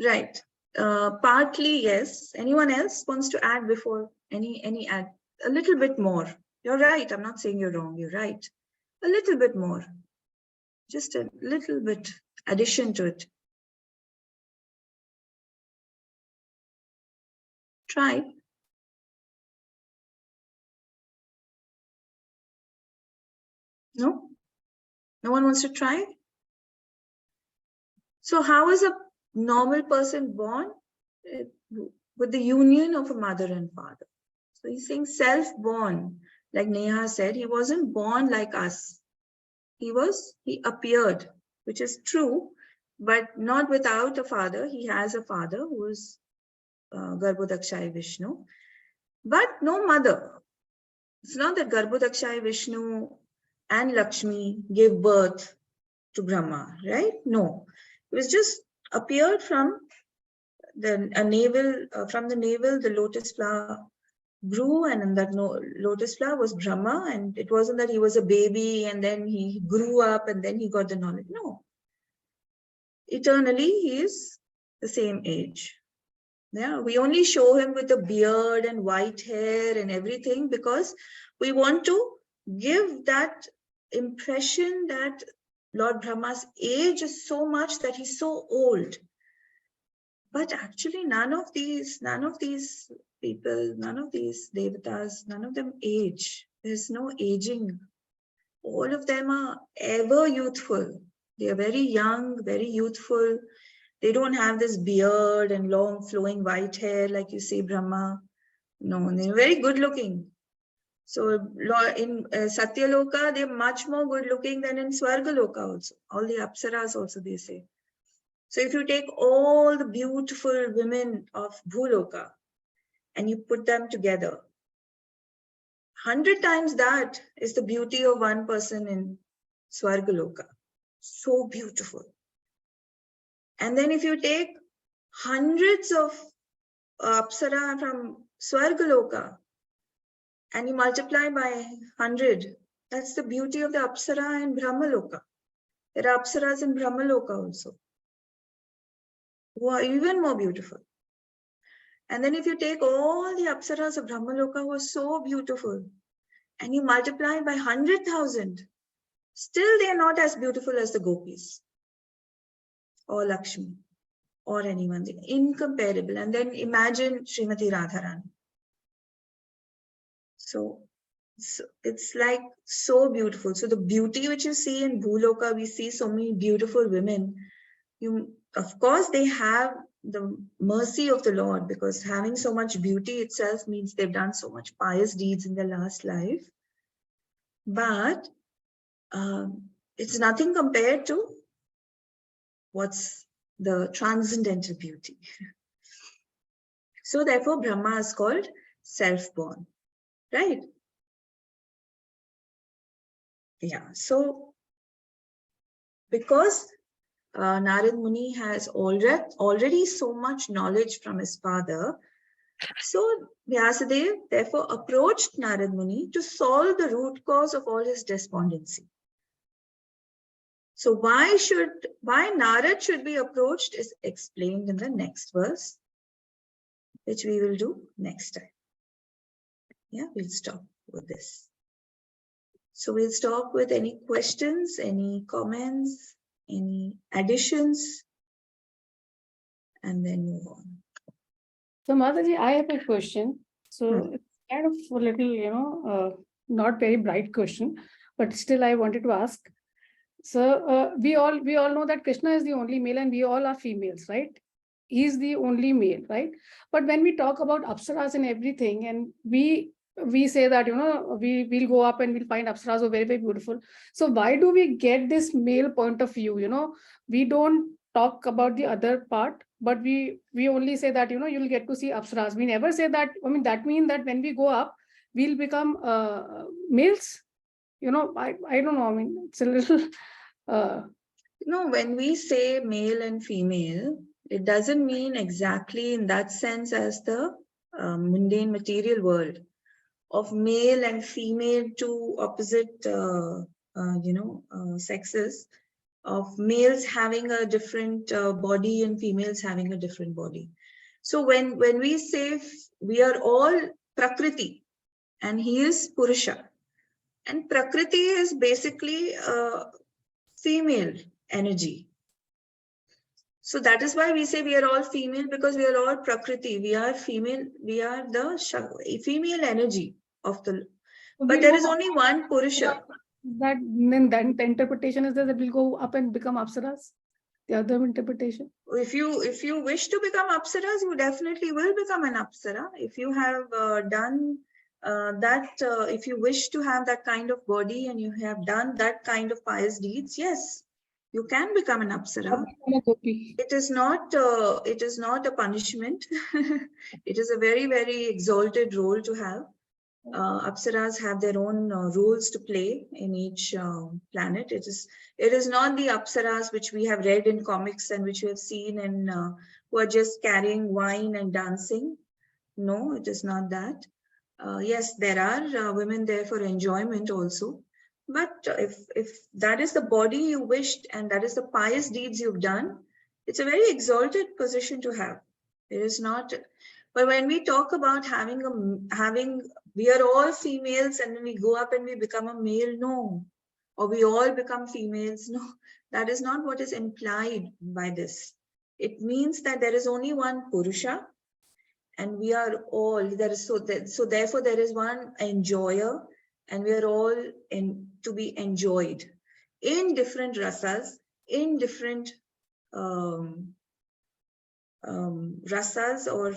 Right. Partly, yes. Anyone else wants to add before any add? A little bit more. You're right. I'm not saying you're wrong. You're right. A little bit more. Just a little bit addition to it. Try. No? No one wants to try? So how is a normal person born? With the union of a mother and father. So he's saying self-born. Like Neha said, he wasn't born like us. He appeared, which is true, but not without a father. He has a father who is Garbhodakshaya Vishnu, but no mother. It's not that Garbhodakshaya Vishnu and Lakshmi gave birth to Brahma, right? No, it was just appeared from the navel. From the navel, the lotus flower grew, and in that lotus flower was Brahma, and it wasn't that he was a baby and then he grew up and then he got the knowledge. No. Eternally, he is the same age. Yeah, we only show him with a beard and white hair and everything because we want to give that impression that Lord Brahma's age is so much that he's so old. But actually, none of these people, none of these devatas, none of them age. There's no aging. All of them are ever youthful. They are very young, very youthful. They don't have this beard and long flowing white hair like you say Brahma. No, they're very good looking. So in Satyaloka, they're much more good looking than in Swargaloka also. All the Apsaras also they say. So if you take all the beautiful women of Bhuloka and you put them together, 100 times that is the beauty of one person in Swargaloka. So beautiful. And then if you take hundreds of Apsara from Swargaloka and you multiply by 100, that's the beauty of the Apsara in Brahmaloka. There are Apsaras in Brahmaloka also. who are even more beautiful. And then if you take all the Apsaras of Brahmaloka who are so beautiful and you multiply by 100,000, still they are not as beautiful as the gopis or Lakshmi or anyone. They're incomparable. And then imagine Srimati Radharani. So it's like so beautiful. So the beauty which you see in Bhuloka, we see so many beautiful women. Of course, they have the mercy of the Lord, because having so much beauty itself means they've done so much pious deeds in their last life. But it's nothing compared to what's the transcendental beauty. So therefore, Brahma is called self-born, right? Yeah, so because Narad Muni has already so much knowledge from his father, so Vyasadeva therefore approached Narad Muni to solve the root cause of all his despondency. So why Narad should be approached is explained in the next verse, which we will do next time. Yeah, we'll stop with this. So we'll stop with any questions, any comments, any additions, and then move on. So Mataji, I have a question. So Hmm. it's kind of a little, not very bright question, but still I wanted to ask. So we all know that Krishna is the only male and we all are females, right? He's the only male, right? But when we talk about Apsaras and everything, and we say that we'll go up and we'll find Apsaras who are very, very beautiful. So why do we get this male point of view? We don't talk about the other part, but we only say that you'll get to see Apsaras. We never say that. I mean, that means that when we go up, we'll become males. I don't know. I mean, it's a little. No, when we say male and female, it doesn't mean exactly in that sense as the mundane material world of male and female, two opposite, sexes, of males having a different body and females having a different body. So when we say we are all Prakriti and he is Purusha, and Prakriti is basically female energy. So that is why we say we are all female, because we are all Prakriti. We are female. We are the female energy of the. But there is only one Purusha. That then the interpretation is that we'll go up and become Apsaras. The other interpretation. If you wish to become Apsaras, you definitely will become an Apsara. If you have done that, if you wish to have that kind of body and you have done that kind of pious deeds, yes, you can become an Apsara. It is not a punishment. It is a very, very exalted role to have. Apsaras have their own roles to play in each planet. It is not the Apsaras which we have read in comics and which we have seen and who are just carrying wine and dancing. No, it is not that. Yes, there are women there for enjoyment also. But if that is the body you wished and that is the pious deeds you've done, it's a very exalted position to have. It is not. But when we talk about we are all females and then we go up and we become a male, no. Or we all become females, no. That is not what is implied by this. It means that there is only one Purusha and we are all, so therefore there is one enjoyer and we are all to be enjoyed in different rasas, in different rasas, or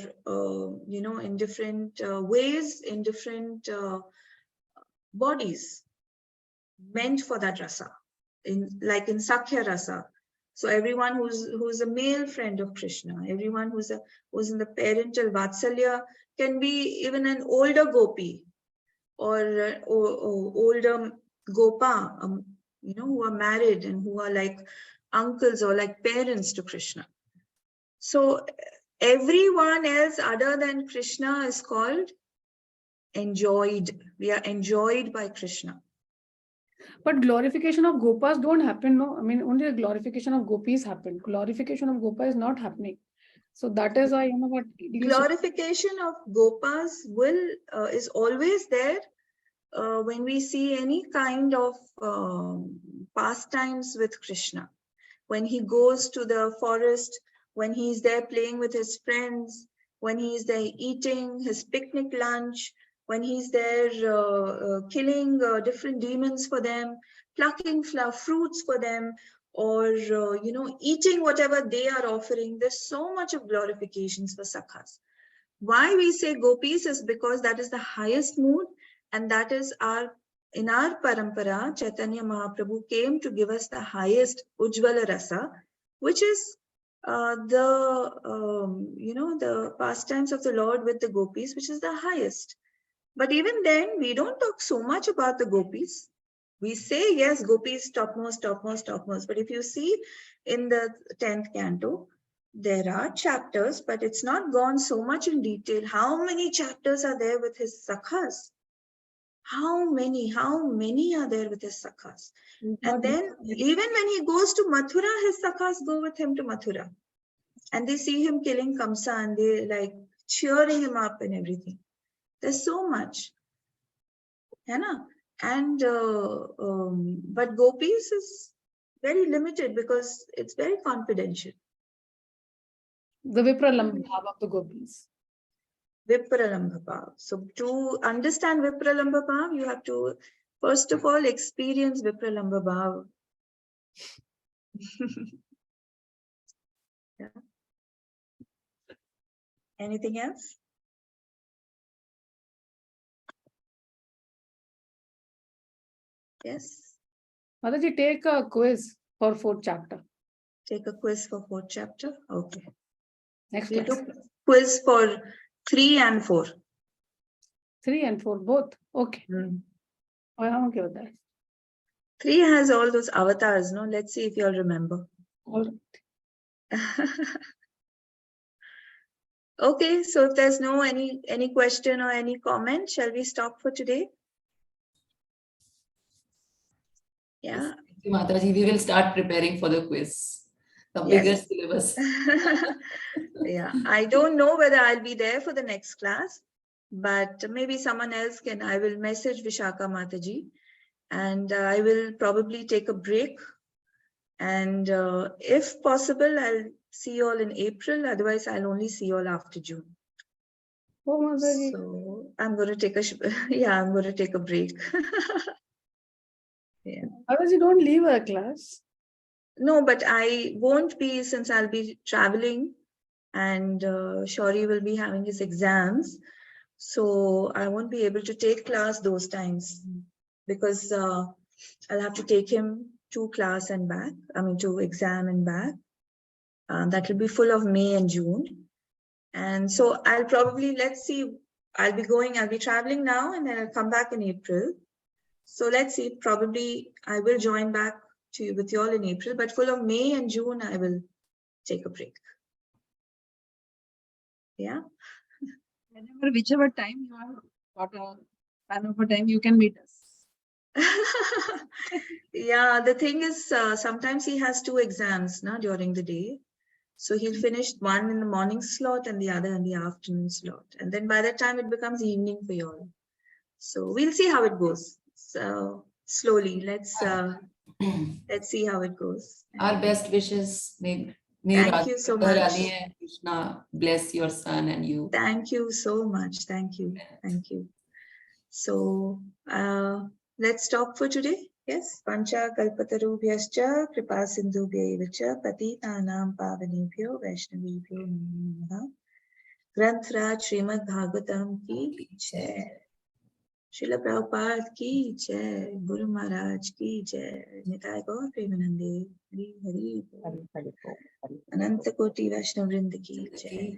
in different ways, in different bodies meant for that rasa, like in Sakhya rasa. So everyone who's a male friend of Krishna, everyone who's in the parental Vatsalya, can be even an older gopi or older gopa, who are married and who are like uncles or like parents to Krishna. So everyone else other than Krishna is called enjoyed. We are enjoyed by Krishna. But glorification of Gopas don't happen, no? I mean, only the glorification of Gopis happen. Glorification of Gopa is not happening. So that is why, what Glorification of Gopas is always there when we see any kind of pastimes with Krishna. When he goes to the forest, when he's there playing with his friends, when he's there eating his picnic lunch, when he's there killing different demons for them, plucking fruits for them, or eating whatever they are offering. There's so much of glorifications for Sakhas. Why we say gopis is because that is the highest mood, and that is in our parampara, Chaitanya Mahaprabhu came to give us the highest Ujjvala Rasa, which is the pastimes of the Lord with the gopis, which is the highest. But even then, we don't talk so much about the gopis. We say, yes, gopis topmost, topmost, topmost. But if you see in the 10th canto, there are chapters, but it's not gone so much in detail. How many chapters are there with his sakhas? How many are there with his sakhas? And then even when he goes to Mathura, his sakhas go with him to Mathura. And they see him killing Kamsa and they like cheering him up and everything. There's so much. And but gopis is very limited because it's very confidential. The Vipralambha bhav of the gopis. Vipralambha bhav. So to understand Vipralambha bhav, you have to first of all experience Vipralambha bhav. Yeah. Anything else? Yes. Mataji, take a quiz for 4th chapter. Take a quiz for 4th chapter. Okay. Next We class. took quiz for 3 and 4. 3 and 4, both. Okay. I'm okay with that. 3 has all those avatars, no? Let's see if you'll remember. All right. Okay, so if there's no any question or any comment, shall we stop for today? Yeah. Thank you, Mataji. We will start preparing for the quiz. The bigger syllabus. Yeah, I don't know whether I'll be there for the next class, but maybe someone else can. I will message Vishaka Mataji and I will probably take a break. And if possible, I'll see you all in April. Otherwise, I'll only see you all after June. Oh, Mataji. So I'm going to take I'm going to take a break. Yeah. Mataji, don't leave our class. No, but I won't be, since I'll be traveling and Shauri will be having his exams. So I won't be able to take class those times because I'll have to take him to class and back. I mean, to exam and back. That will be full of May and June. And so I'll probably, let's see, I'll be traveling now and then I'll come back in April. So let's see, probably I will join back with you all in April, but full of May and June, I will take a break. Yeah. Whenever, whichever time you have got a span of a time, you can meet us. Yeah, the thing is, sometimes he has 2 exams during the day. So he'll finish one in the morning slot and the other in the afternoon slot. And then by that time, it becomes evening for you all. So we'll see how it goes. So slowly, let's see how it goes. Our best wishes. May Thank you so much. Radhe and Krishna bless your son and you. Thank you so much. Thank you. Thank you. So let's stop for today. Yes. Pancha kalpatarubhyascha kripa sindhubhyaivacha patitanam pavanebhyo vaishnavibhyo namo namaha. Granth Raj Srimad Bhagavatam ki jai. Srila Prabhupada ki jai. Guru Maharaj ki jai. Nitai Gaur Premanande. Hari Hari. Ananta Koti Vaishnav Vrinda ki jai.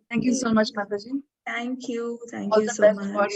Thank you so much, Mataji. Thank you. Thank All you the so best for much. your